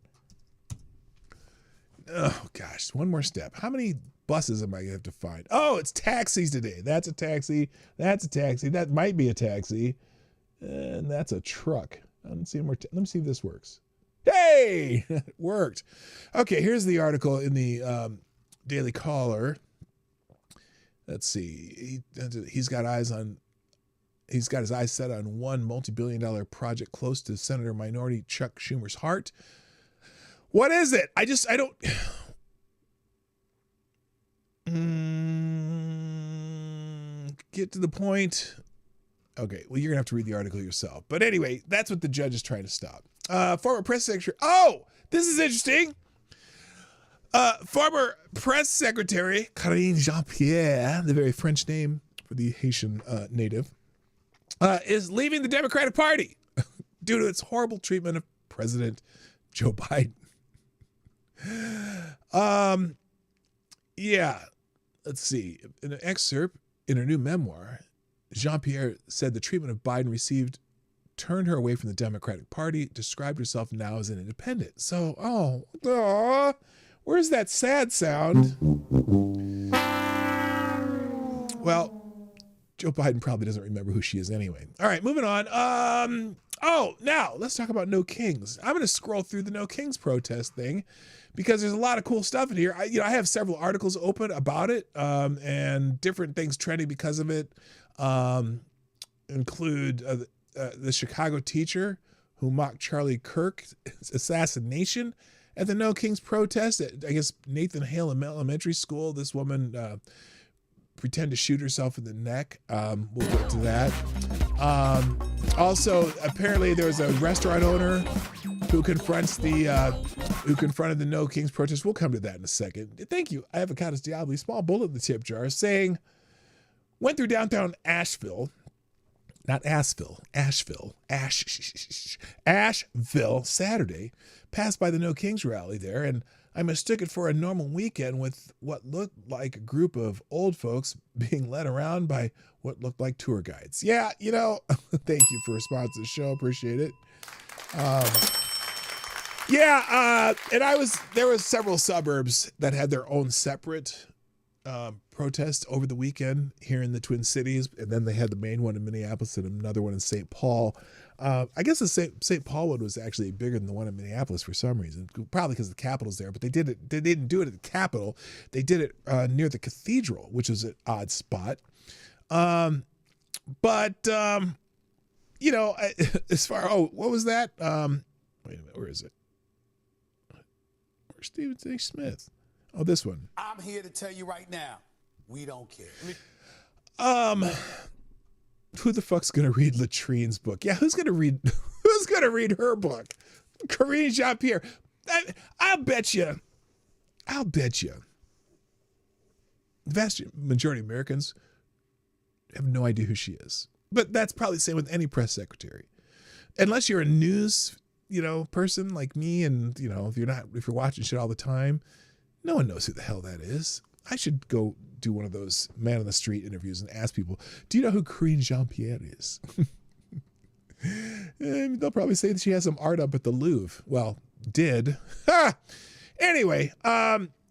oh gosh, one more step. How many buses am I gonna have to find? Oh, it's taxis today. That's a taxi. That's a taxi. That might be a taxi. And that's a truck. I don't see more. Let me see if this works. Hey, it worked. Okay, here's the article in the Daily Caller. Let's see. He's got his eyes set on one multi-billion-dollar project close to Senator Minority Chuck Schumer's heart. What is it? I don't. Get to the point. Okay, well, you're gonna have to read the article yourself. But anyway, that's what the judge is trying to stop. Former press secretary. Oh, this is interesting. Former press secretary Karine Jean-Pierre, the very French name for the Haitian native, is leaving the Democratic Party due to its horrible treatment of President Joe Biden. Yeah, let's see. In an excerpt in her new memoir, Jean-Pierre said the treatment of Biden received turned her away from the Democratic Party, described herself now as an independent. So, where's that sad sound? Well, Joe Biden probably doesn't remember who she is anyway. All right, moving on. Now let's talk about No Kings. I'm going to scroll through the No Kings protest thing because there's a lot of cool stuff in here. I have several articles open about it and different things trending because of it. Include the Chicago teacher who mocked Charlie Kirk's assassination at the No Kings protest at, I guess, Nathan Hale Elementary School. This woman pretended to shoot herself in the neck. We'll get to that. Also, apparently there was a restaurant owner who confronted the No Kings protest. We'll come to that in a second. Thank you. I have Avocados Diabli, small bullet in the tip jar, saying, went through downtown Asheville, not Asheville, Asheville Saturday, passed by the No Kings rally there, and I mistook it for a normal weekend with what looked like a group of old folks being led around by what looked like tour guides. Yeah, thank you for response to the show. Appreciate it. And there was several suburbs that had their own separate protest over the weekend here in the Twin Cities, and then they had the main one in Minneapolis and another one in St. Paul. I guess the St. Paul one was actually bigger than the one in Minneapolis for some reason, probably because the Capitol's there. But they didn't do it at the Capitol. They did it near the Cathedral, which was an odd spot. As far what was that? Wait a minute, where is it? Where's Stephen A. Smith? Oh, this one. I'm here to tell you right now, we don't care. Who the fuck's gonna read Latrine's book? Yeah, who's gonna read her book? Karine Jean-Pierre. I'll bet you. The vast majority of Americans have no idea who she is. But that's probably the same with any press secretary. Unless you're a news, person like me, and if you're watching shit all the time, no one knows who the hell that is. I should go do one of those man on the street interviews and ask people, do you know who Karine Jean-Pierre is? And they'll probably say that she has some art up at the Louvre. Well, did. Anyway,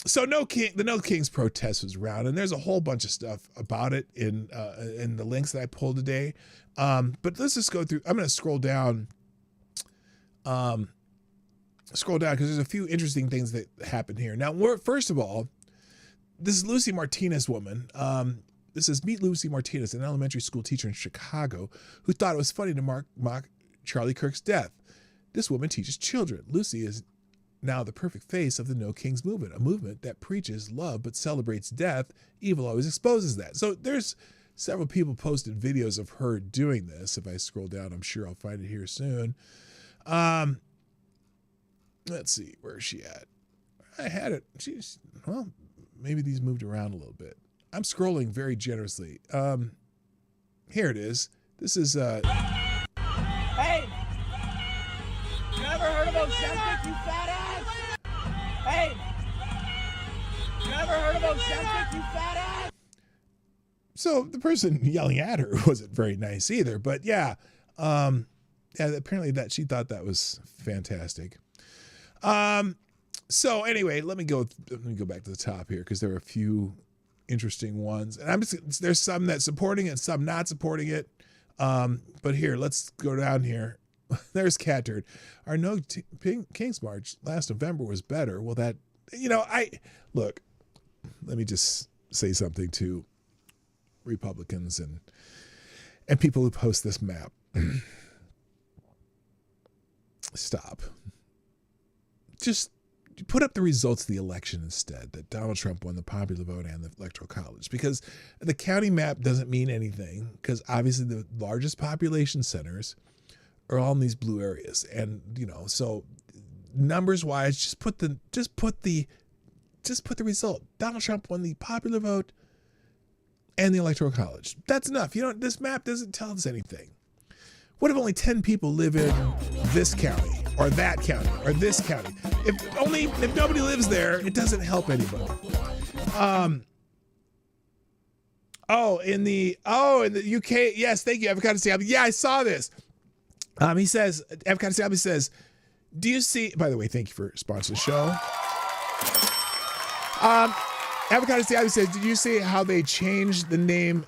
so the No Kings protest was around, and there's a whole bunch of stuff about it in the links that I pulled today. But let's just go through. I'm going to scroll down. Because there's a few interesting things that happened here. Now, first of all, this is Lucy Martinez woman. This is Meet Lucy Martinez, an elementary school teacher in Chicago who thought it was funny to mock Charlie Kirk's death. This woman teaches children. Lucy is now the perfect face of the No Kings movement, a movement that preaches love but celebrates death. Evil always exposes that. So there's several people posted videos of her doing this. If I scroll down, I'm sure I'll find it here soon. Let's see, where is she at? I had it. Maybe these moved around a little bit. I'm scrolling very generously. Here it is. This is Hey! You ever heard of Ozempic, you fat ass? Hey! You ever heard of Ozempic, you fat ass? So the person yelling at her wasn't very nice either, but apparently that she thought that was fantastic. So anyway, let me go back to the top here because there are a few interesting ones, and there's some that supporting it, some not supporting it. But here, let's go down here. There's Cat Turd. Our No Kings March last November was better. Well, that, look, let me just say something to Republicans and people who post this map. Stop. Just put up the results of the election instead, that Donald Trump won the popular vote and the Electoral College, because the county map doesn't mean anything, because obviously the largest population centers are all in these blue areas. And, so numbers wise, just put the result. Donald Trump won the popular vote and the Electoral College. That's enough. This map doesn't tell us anything. What if only 10 people live in this county or that county or this county? If nobody lives there, it doesn't help anybody. In the UK, yes, thank you, Avocado Salby. Yeah, I saw this. He says, Avocado Salby says, do you see, by the way, thank you for sponsoring the show. Avocado Salby says, did you see how they changed the name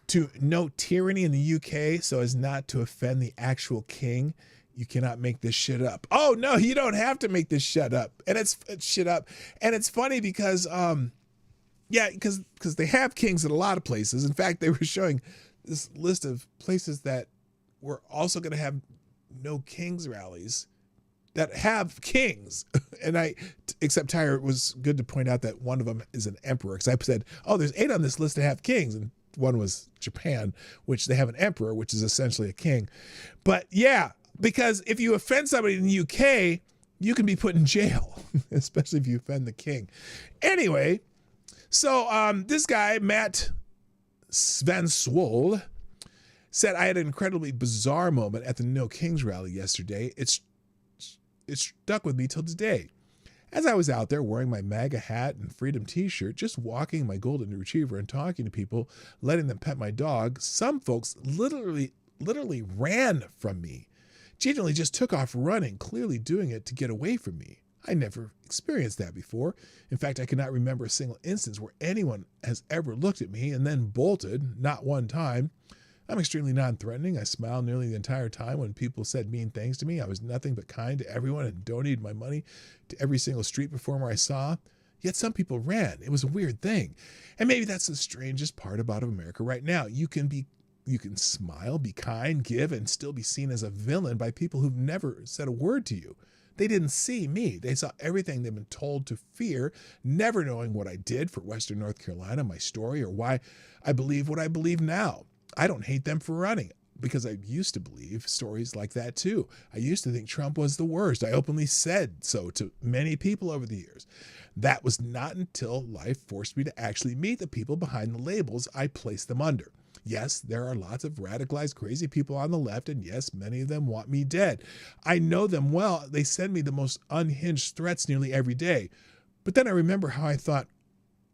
to No Tyranny in the UK so as not to offend the actual king? You cannot make this shit up. Oh no, you don't have to make this shit up. And it's shit up. And it's funny because because they have kings in a lot of places. In fact, they were showing this list of places that were also going to have No Kings rallies that have kings. And except Tyre was good to point out that one of them is an emperor, because I said, oh, there's 8 on this list that have kings, and one was Japan, which they have an emperor, which is essentially a king. But yeah, because if you offend somebody in the UK, you can be put in jail, especially if you offend the king. Anyway, so this guy, Matt Svenswold, said, I had an incredibly bizarre moment at the No Kings rally yesterday. It stuck with me till today. As I was out there wearing my MAGA hat and Freedom t-shirt, just walking my golden retriever and talking to people, letting them pet my dog, some folks literally ran from me. Genuinely just took off running, clearly doing it to get away from me. I never experienced that before. In fact, I cannot remember a single instance where anyone has ever looked at me and then bolted, not one time. I'm extremely non-threatening. I smiled nearly the entire time when people said mean things to me. I was nothing but kind to everyone and donated my money to every single street performer I saw. Yet some people ran. It was a weird thing. And maybe that's the strangest part about America right now. You can smile, be kind, give, and still be seen as a villain by people who've never said a word to you. They didn't see me. They saw everything they've been told to fear, never knowing what I did for Western North Carolina, my story, or why I believe what I believe now. I don't hate them for running, because I used to believe stories like that too. I used to think Trump was the worst. I openly said so to many people over the years. That was not until life forced me to actually meet the people behind the labels I placed them under. Yes, there are lots of radicalized, crazy people on the left, and yes, many of them want me dead. I know them well. They send me the most unhinged threats nearly every day. But then I remember how I thought,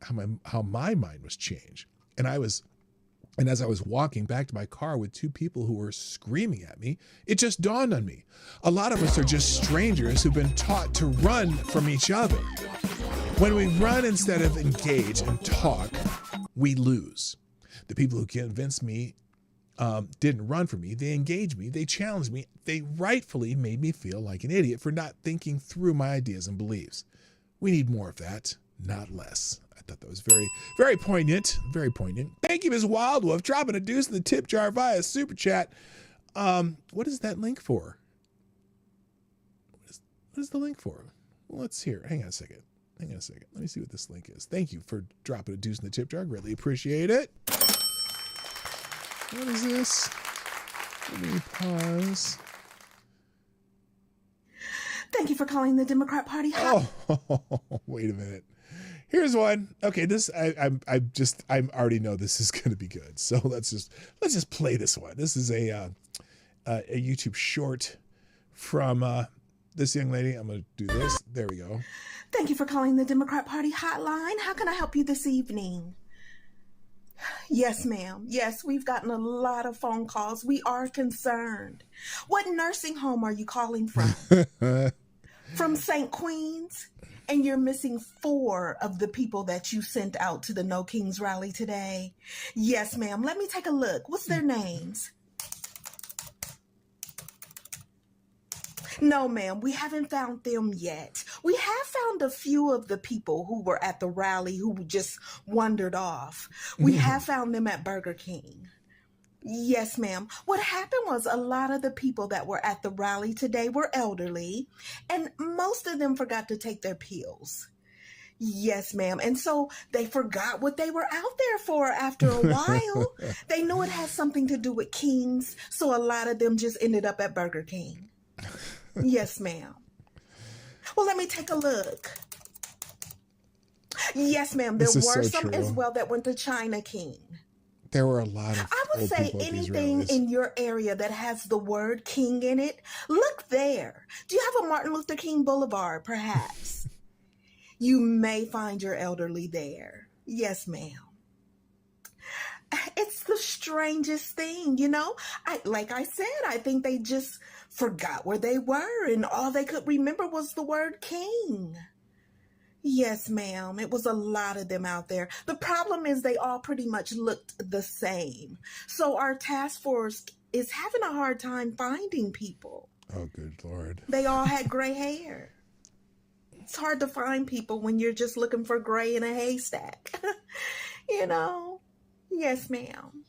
how my mind was changed. And as I was walking back to my car with 2 people who were screaming at me, it just dawned on me. A lot of us are just strangers who've been taught to run from each other. When we run instead of engage and talk, we lose. The people who convinced me didn't run from me. They engaged me. They challenged me. They rightfully made me feel like an idiot for not thinking through my ideas and beliefs. We need more of that, not less. I thought that was very, very poignant. Very poignant. Thank you, Ms. Wildwolf, dropping a deuce in the tip jar via Super Chat. What is that link for? What is the link for? Well, let's hear. Hang on a second. Let me see what this link is. Thank you for dropping a deuce in the tip jar. Greatly appreciate it. What is this? Let me pause. Thank you for calling the Democrat Party. Oh, wait a minute. Here's one. Okay, this I already know this is going to be good. So let's just play this one. This is a YouTube short from this young lady. I'm going to do this. There we go. Thank you for calling the Democrat Party hotline. How can I help you this evening? Yes, ma'am. Yes, we've gotten a lot of phone calls. We are concerned. What nursing home are you calling from? From St. Queen's? And you're missing 4 of the people that you sent out to the No Kings rally today. Yes, ma'am. Let me take a look. What's their names? No, ma'am, we haven't found them yet. We have found a few of the people who were at the rally who just wandered off. We have found them at Burger King. Yes, ma'am. What happened was a lot of the people that were at the rally today were elderly, and most of them forgot to take their pills. Yes, ma'am. And so they forgot what they were out there for after a while. They knew it had something to do with Kings, so a lot of them just ended up at Burger King. Yes, ma'am. Well, let me take a look. Yes, ma'am. There were some as well that went to China King. There were a lot of I would say anything in your area that has the word King in it, look there. Do you have a Martin Luther King Boulevard, perhaps? You may find your elderly there. Yes, ma'am. It's the strangest thing, you know? Like I said, I think they just forgot where they were, and all they could remember was the word King. Yes, ma'am. It was a lot of them out there. The problem is they all pretty much looked the same. So our task force is having a hard time finding people. Oh, good Lord. They all had gray hair. It's hard to find people when you're just looking for gray in a haystack. You know? Yes, ma'am.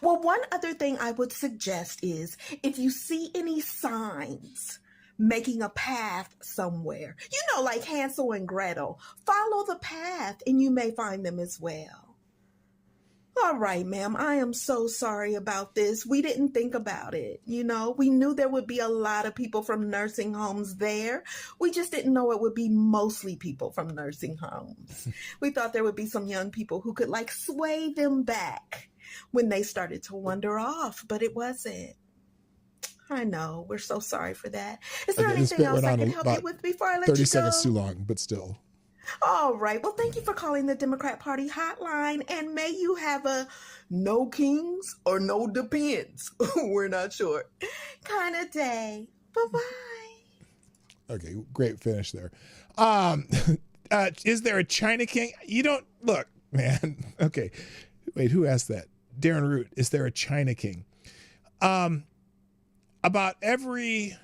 Well, one other thing I would suggest is if you see any signs making a path somewhere, you know, like Hansel and Gretel, follow the path and you may find them as well. All right, ma'am, I am so sorry about this. We didn't think about it. You know, we knew there would be a lot of people from nursing homes there. We just didn't know it would be mostly people from nursing homes. We thought there would be some young people who could like sway them back when they started to wander off, but it wasn't. I know. We're so sorry for that. Is there anything else I can help you with before I let you go? 30 seconds too long, but still. All right. Well, thank you for calling the Democrat Party hotline, and may you have a no kings or no depends. We're not sure. Kind of day. Bye-bye. Okay, great finish there. Is there a China King? You don't look, man. Okay. Wait, who asked that? Darren Root. Is there a China King? About every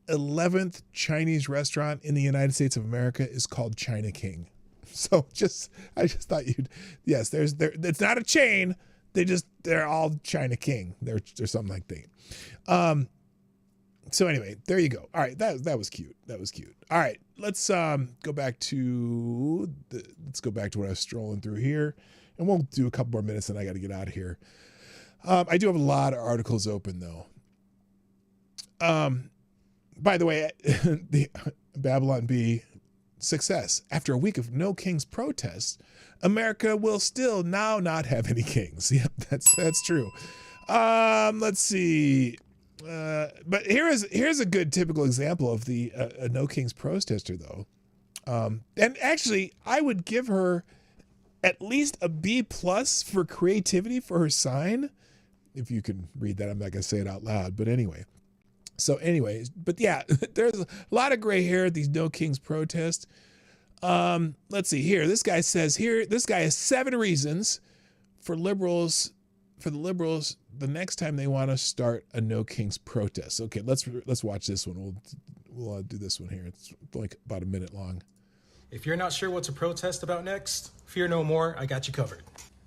11th Chinese restaurant in the United States of America is called China King. So I just thought yes, it's not a chain. They're all China King. They're something like that. So anyway, there you go. All right. That was cute. That was cute. All right. Let's go back to what I was strolling through here, and we'll do a couple more minutes and I got to get out of here. I do have a lot of articles open though. By the way, the Babylon Bee success. After a week of no kings protests, America will still now not have any kings. Yep, that's true. Let's see. But here's a good typical example of the a no kings protester though. And actually, I would give her at least a B+ for creativity for her sign. If you can read that, I'm not gonna say it out loud, but anyway. So anyways, but yeah, there's a lot of gray hair at these No Kings protests. Let's see here. This guy has 7 reasons for the liberals the next time they want to start a No Kings protest. Okay, let's watch this one. We'll do this one here. It's like about a minute long. If you're not sure what to protest about next, fear no more, I got you covered.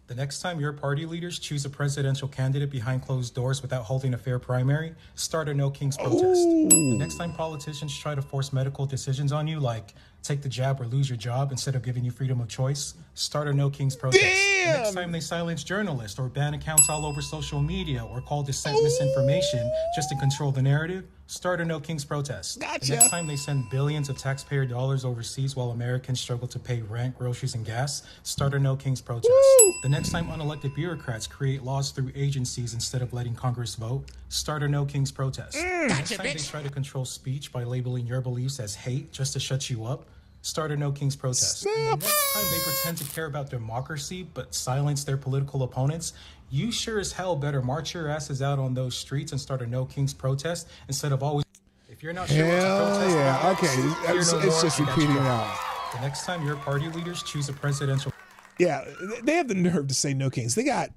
The next time your party leaders choose a presidential candidate behind closed doors without holding a fair primary, start a No Kings protest. The next time politicians try to force medical decisions on you, like take the jab or lose your job instead of giving you freedom of choice, start a No Kings protest. The next time they silence journalists or ban accounts all over social media or call dissent misinformation just to control the narrative, start a No Kings protest. Gotcha. The next time they send billions of taxpayer dollars overseas while Americans struggle to pay rent, groceries, and gas, start a No Kings protest. The next time unelected bureaucrats create laws through agencies instead of letting Congress vote, start a No Kings protest. The next time they try to control speech by labeling your beliefs as hate just to shut you up, start a No Kings protest. And the next time they pretend to care about democracy but silence their political opponents, you sure as hell better march your asses out on those streets and start a No Kings protest instead of always... you're not sure what to protest yeah. about Okay, next, fear it's no more, just I got you repeating covered. now. The next time your party leaders choose a presidential... Yeah, they have the nerve to say no kings. They got,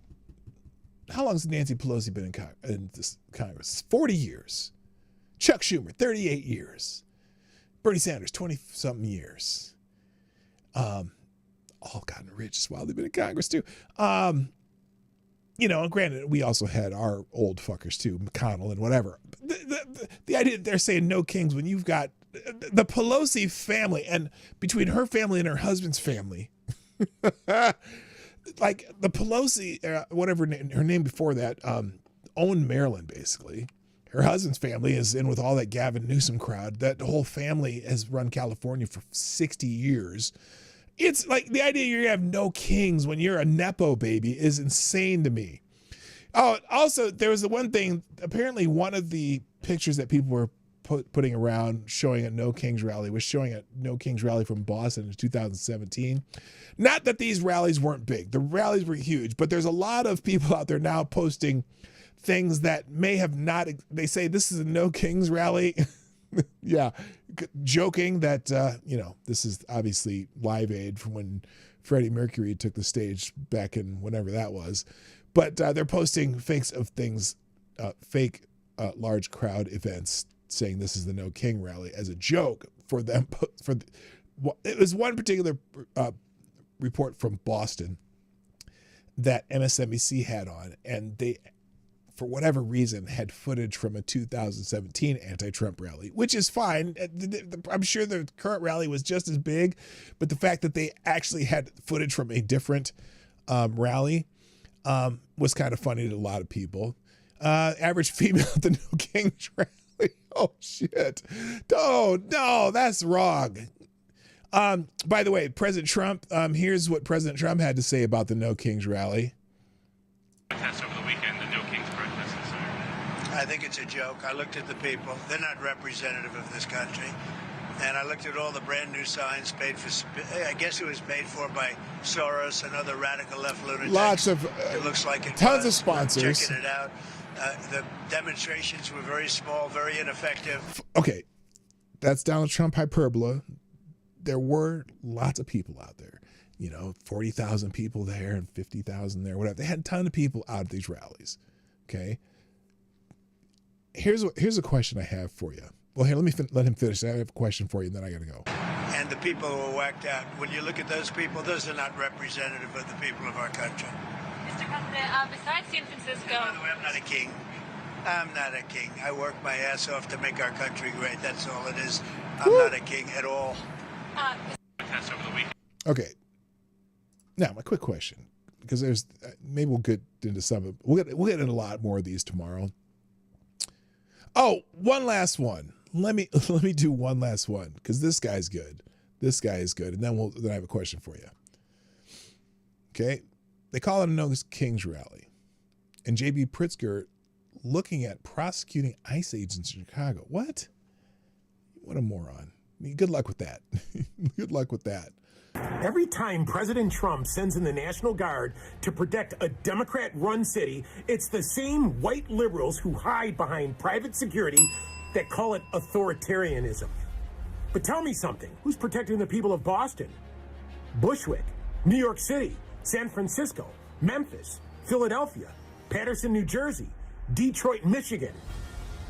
how long has Nancy Pelosi been in this Congress? 40 years. Chuck Schumer, 38 years. Bernie Sanders, 20-something years. All gotten rich while they've been in Congress too. You know, and granted, we also had our old fuckers too, McConnell and whatever. The idea that they're saying no kings when you've got the Pelosi family, and between her family and her husband's family, like the Pelosi, whatever her name before that, owned Maryland basically. Her husband's family is in with all that Gavin Newsom crowd. That whole family has run California for 60 years. It's like the idea you're gonna have no kings when you're a Nepo baby is insane to me. Oh, also there was the one thing, apparently one of the pictures that people were putting around showing a No Kings rally was showing a No Kings rally from Boston in 2017. Not that these rallies weren't big. The rallies were huge, but there's a lot of people out there now posting things that may have not, they say this is a No Kings rally. Yeah, joking that, you know, this is obviously Live Aid from when Freddie Mercury took the stage back in whenever that was. But they're posting fakes of things, fake large crowd events saying this is the No King rally as a joke for them. It was one particular report from Boston that MSNBC had on, and they, for whatever reason, had footage from a 2017 anti-Trump rally, which is fine. I'm sure the current rally was just as big, but the fact that they actually had footage from a different rally was kind of funny to a lot of people. Average female at the No Kings rally. Oh, shit. Oh, no, that's wrong. By the way, President Trump, here's what President Trump had to say about the No Kings rally. Over the weekend, the No Kings protests. I think it's a joke. I looked at the people. They're not representative of this country. And I looked at all the brand new signs paid for, I guess it was paid for by Soros and other radical left lunatics. Lots of, it looks like it tons was. of sponsors. Checking it out. The demonstrations were very small, very ineffective. Okay, that's Donald Trump hyperbola. There were lots of people out there. You know, 40,000 people there and 50,000 there, whatever. They had a ton of people out at these rallies. Okay. Here's a question I have for you. Well, here, let him finish. I have a question for you, and then I got to go. And the people who were whacked out, when you look at those people, those are not representative of the people of our country. Mr. President, besides San Francisco... By the way, I'm not a king. I'm not a king. I work my ass off to make our country great. That's all it is. I'm not a king at all. Okay. Now, my quick question, because there's maybe we'll get into some of we'll get into a lot more of these tomorrow. Oh, one last one. Let me do one last one because this guy's good. This guy is good, and then I have a question for you. Okay, they call it a No Kings rally, and J.B. Pritzker looking at prosecuting ICE agents in Chicago. What a moron. Good luck with that. Good luck with that. Every time President Trump sends in the National Guard to protect a Democrat-run city, it's the same white liberals who hide behind private security that call it authoritarianism. But tell me something. Who's protecting the people of Boston, Bushwick, New York City, San Francisco, Memphis, Philadelphia, Paterson, New Jersey, Detroit, Michigan?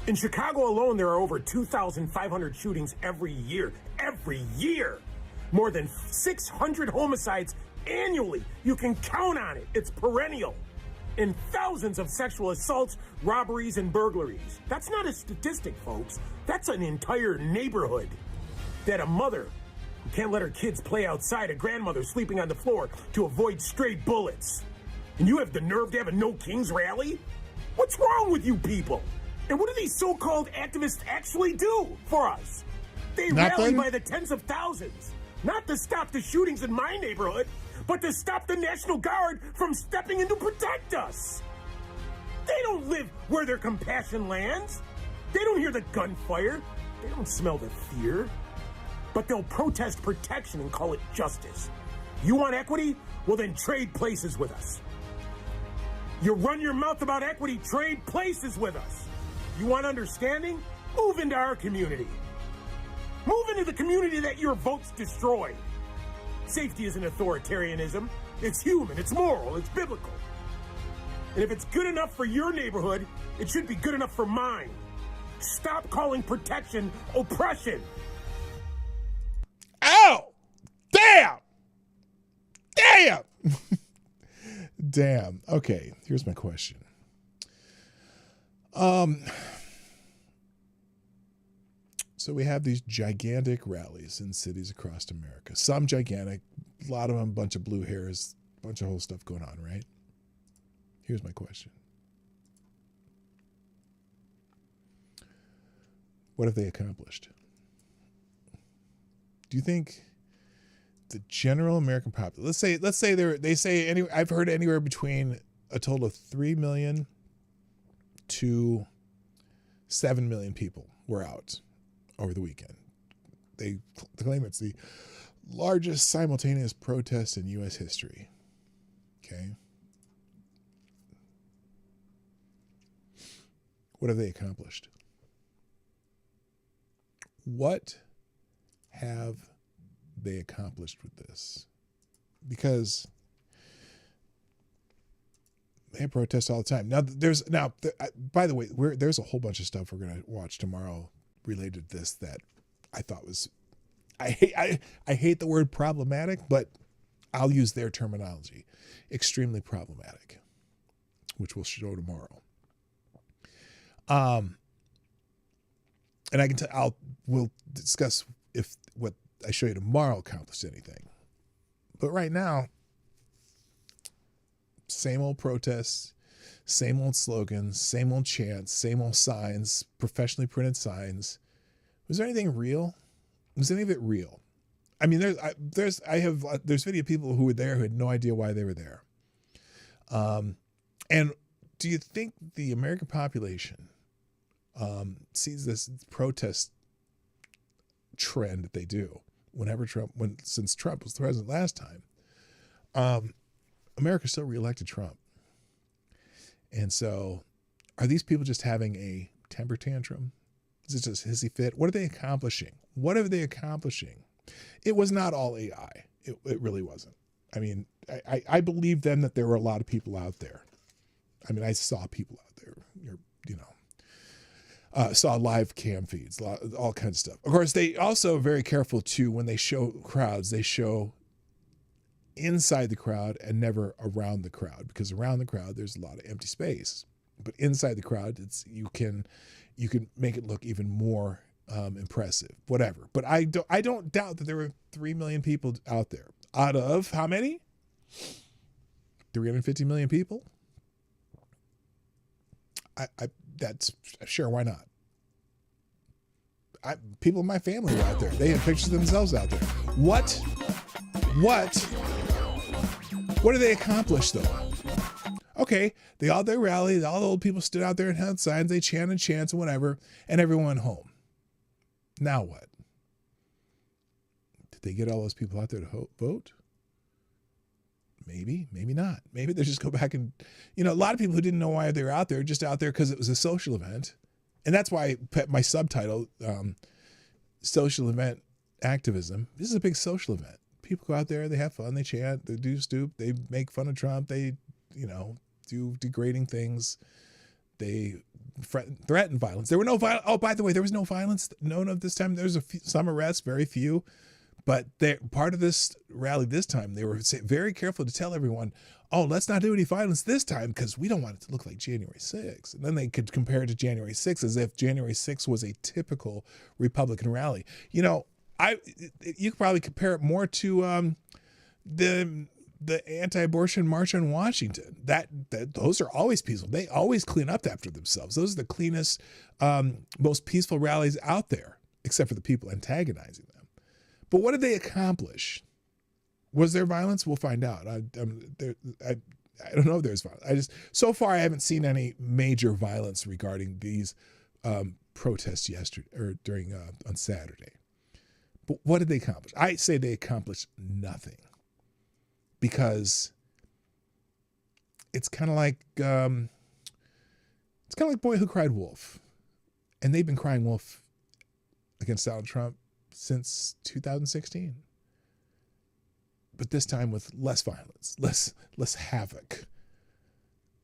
In Chicago alone, there are over 2,500 shootings every year. Every year! More than 600 homicides annually. You can count on it. It's perennial. And thousands of sexual assaults, robberies, and burglaries. That's not a statistic, folks. That's an entire neighborhood. That a mother who can't let her kids play outside, a grandmother sleeping on the floor to avoid stray bullets. And you have the nerve to have a No Kings rally? What's wrong with you people? And what do these so-called activists actually do for us? They rally by the tens of thousands. Not to stop the shootings in my neighborhood, but to stop the National Guard from stepping in to protect us. They don't live where their compassion lands. They don't hear the gunfire. They don't smell the fear. But they'll protest protection and call it justice. You want equity? Well, then trade places with us. You run your mouth about equity, trade places with us. You want understanding? Move into our community. Move into the community that your votes destroyed. Safety isn't authoritarianism. It's human, it's moral, it's biblical. And if it's good enough for your neighborhood, it should be good enough for mine. Stop calling protection oppression. Oh! Damn! Damn! Damn. Okay, here's my question. So we have these gigantic rallies in cities across America. Some gigantic, a lot of them, bunch of blue hairs, bunch of whole stuff going on, right? Here's my question. What have they accomplished? Do you think the general American population, let's say I've heard anywhere between a total of 3 million to 7 million people were out over the weekend. They claim it's the largest simultaneous protest in U.S. history. Okay. What have they accomplished? What have they accomplished with this? Because they protest all the time. By the way, there's a whole bunch of stuff we're going to watch tomorrow related to this that I thought was, I hate the word problematic, but I'll use their terminology, extremely problematic, which we'll show tomorrow. And I can we'll discuss if what I show you tomorrow accomplished anything. But right now, same old protests, same old slogans, same old chants, same old signs, professionally printed signs. Was there anything real? Was any of it real? I mean, there's video of people who were there who had no idea why they were there. And do you think the American population sees this protest trend that they do since Trump was the president last time? America still reelected Trump. And so are these people just having a temper tantrum? Is it just hissy fit? What are they accomplishing? What are they accomplishing? It was not all AI. It really wasn't. I mean, I believe then that there were a lot of people out there. I mean, I saw people out there, saw live cam feeds, all kinds of stuff. Of course, they also are very careful too, when they show crowds, they show inside the crowd and never around the crowd, because around the crowd, there's a lot of empty space. But inside the crowd, you can make it look even more impressive, whatever. But I don't doubt that there were 3 million people out there. Out of how many? 350 million people? That's sure, why not? People in my family were out there. They had pictures of themselves out there. What do they accomplish though? Okay, they all their rally, all the old people stood out there and held signs, they chanted chants and whatever, and everyone went home. Now what? Did they get all those people out there to vote? Maybe, maybe not. Maybe they just go back and, a lot of people who didn't know why they were out there, just out there because it was a social event. And that's why my subtitle, social event activism. This is a big social event. People go out there, they have fun, they chant, they do stoop, they make fun of Trump, they, do degrading things. They threaten violence. There were no violence. Oh, by the way, there was no violence known of this time. There was some arrests, very few. But part of this rally this time, they were very careful to tell everyone, oh, let's not do any violence this time because we don't want it to look like January 6th. And then they could compare it to January 6th as if January 6th was a typical Republican rally. You could probably compare it more to the anti-abortion march on Washington. Those are always peaceful. They always clean up after themselves. Those are the cleanest, most peaceful rallies out there, except for the people antagonizing them. But what did they accomplish? Was there violence? We'll find out. I don't know if there's violence. So far I haven't seen any major violence regarding these protests yesterday or on Saturday. But what did they accomplish? I say they accomplished nothing, because it's kind of like Boy Who Cried Wolf. And they've been crying wolf against Donald Trump since 2016. But this time with less violence, less havoc.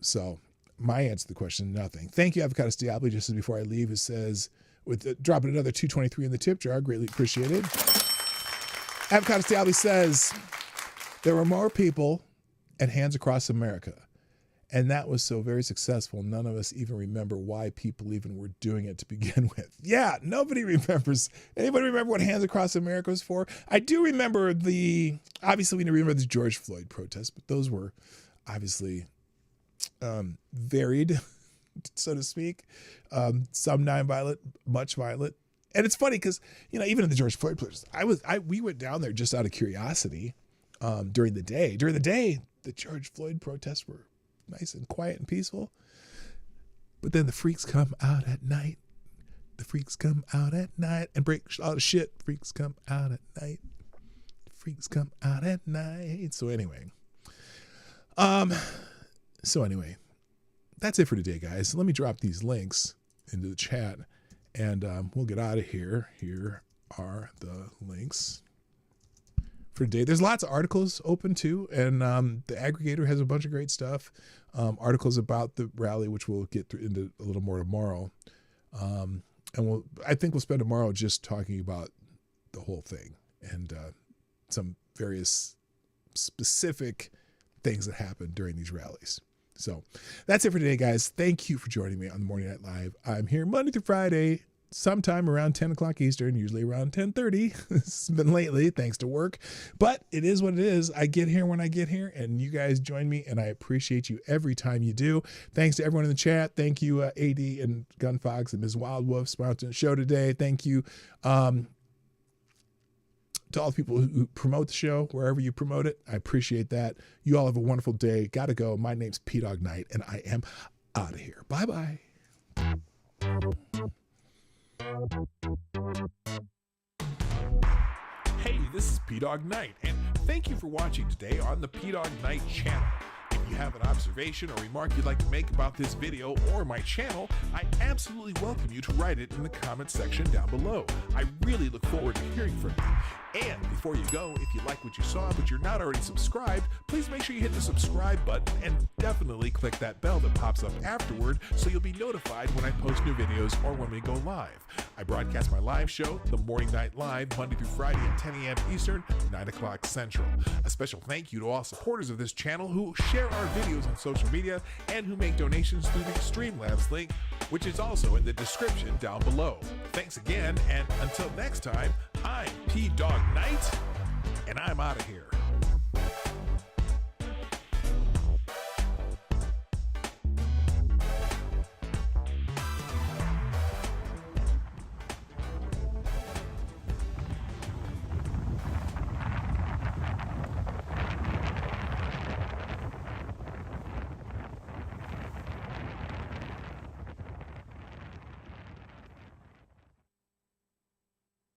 So my answer to the question, nothing. Thank you, Avocados Diablo. Just as before I leave, it says, with dropping another $2.23 in the tip jar, greatly appreciated. Avocados Diablo says, there were more people at Hands Across America. And that was so very successful, none of us even remember why people even were doing it to begin with. Yeah, nobody remembers. Anybody remember what Hands Across America was for? I do remember obviously we remember the George Floyd protests, but those were obviously varied, so to speak. Some non-violent, much violent. And it's funny because, even in the George Floyd protests, we went down there just out of curiosity during the day. During the day, the George Floyd protests were nice and quiet and peaceful. But then the freaks come out at night. The freaks come out at night and break all the shit. Freaks come out at night. Freaks come out at night. So anyway, that's it for today, guys. Let me drop these links into the chat and we'll get out of here. Here are the links for today. There's lots of articles open too, and the aggregator has a bunch of great stuff. Articles about the rally, which we'll get into a little more tomorrow. And I think we'll spend tomorrow just talking about the whole thing and some various specific things that happened during these rallies. So that's it for today, guys. Thank you for joining me on the Morning Night Live. I'm here Monday through Friday, sometime around 10 o'clock Eastern, usually around 10:30. It's been lately, thanks to work. But it is what it is. I get here when I get here, and you guys join me, and I appreciate you every time you do. Thanks to everyone in the chat. Thank you, AD and Gunfox and Ms. Wild Wolf sponsoring the show today. Thank you to all the people who promote the show, wherever you promote it. I appreciate that. You all have a wonderful day. Gotta go. My name's Dawg Knight, and I am out of here. Bye-bye. Hey, this is Dawg Knight, and thank you for watching today on the Dawg Knight Channel. If you have an observation or remark you'd like to make about this video or my channel, I absolutely welcome you to write it in the comments section down below. I really look forward to hearing from you. And before you go, if you like what you saw but you're not already subscribed, please make sure you hit the subscribe button and definitely click that bell that pops up afterward so you'll be notified when I post new videos or when we go live. I broadcast my live show, The Morning Night Live, Monday through Friday at 10 a.m. Eastern, 9 o'clock Central. A special thank you to all supporters of this channel who share our videos on social media and who make donations through the Streamlabs link, which is also in the description down below. Thanks again, and until next time, I'm Dawg Knight, and I'm out of here.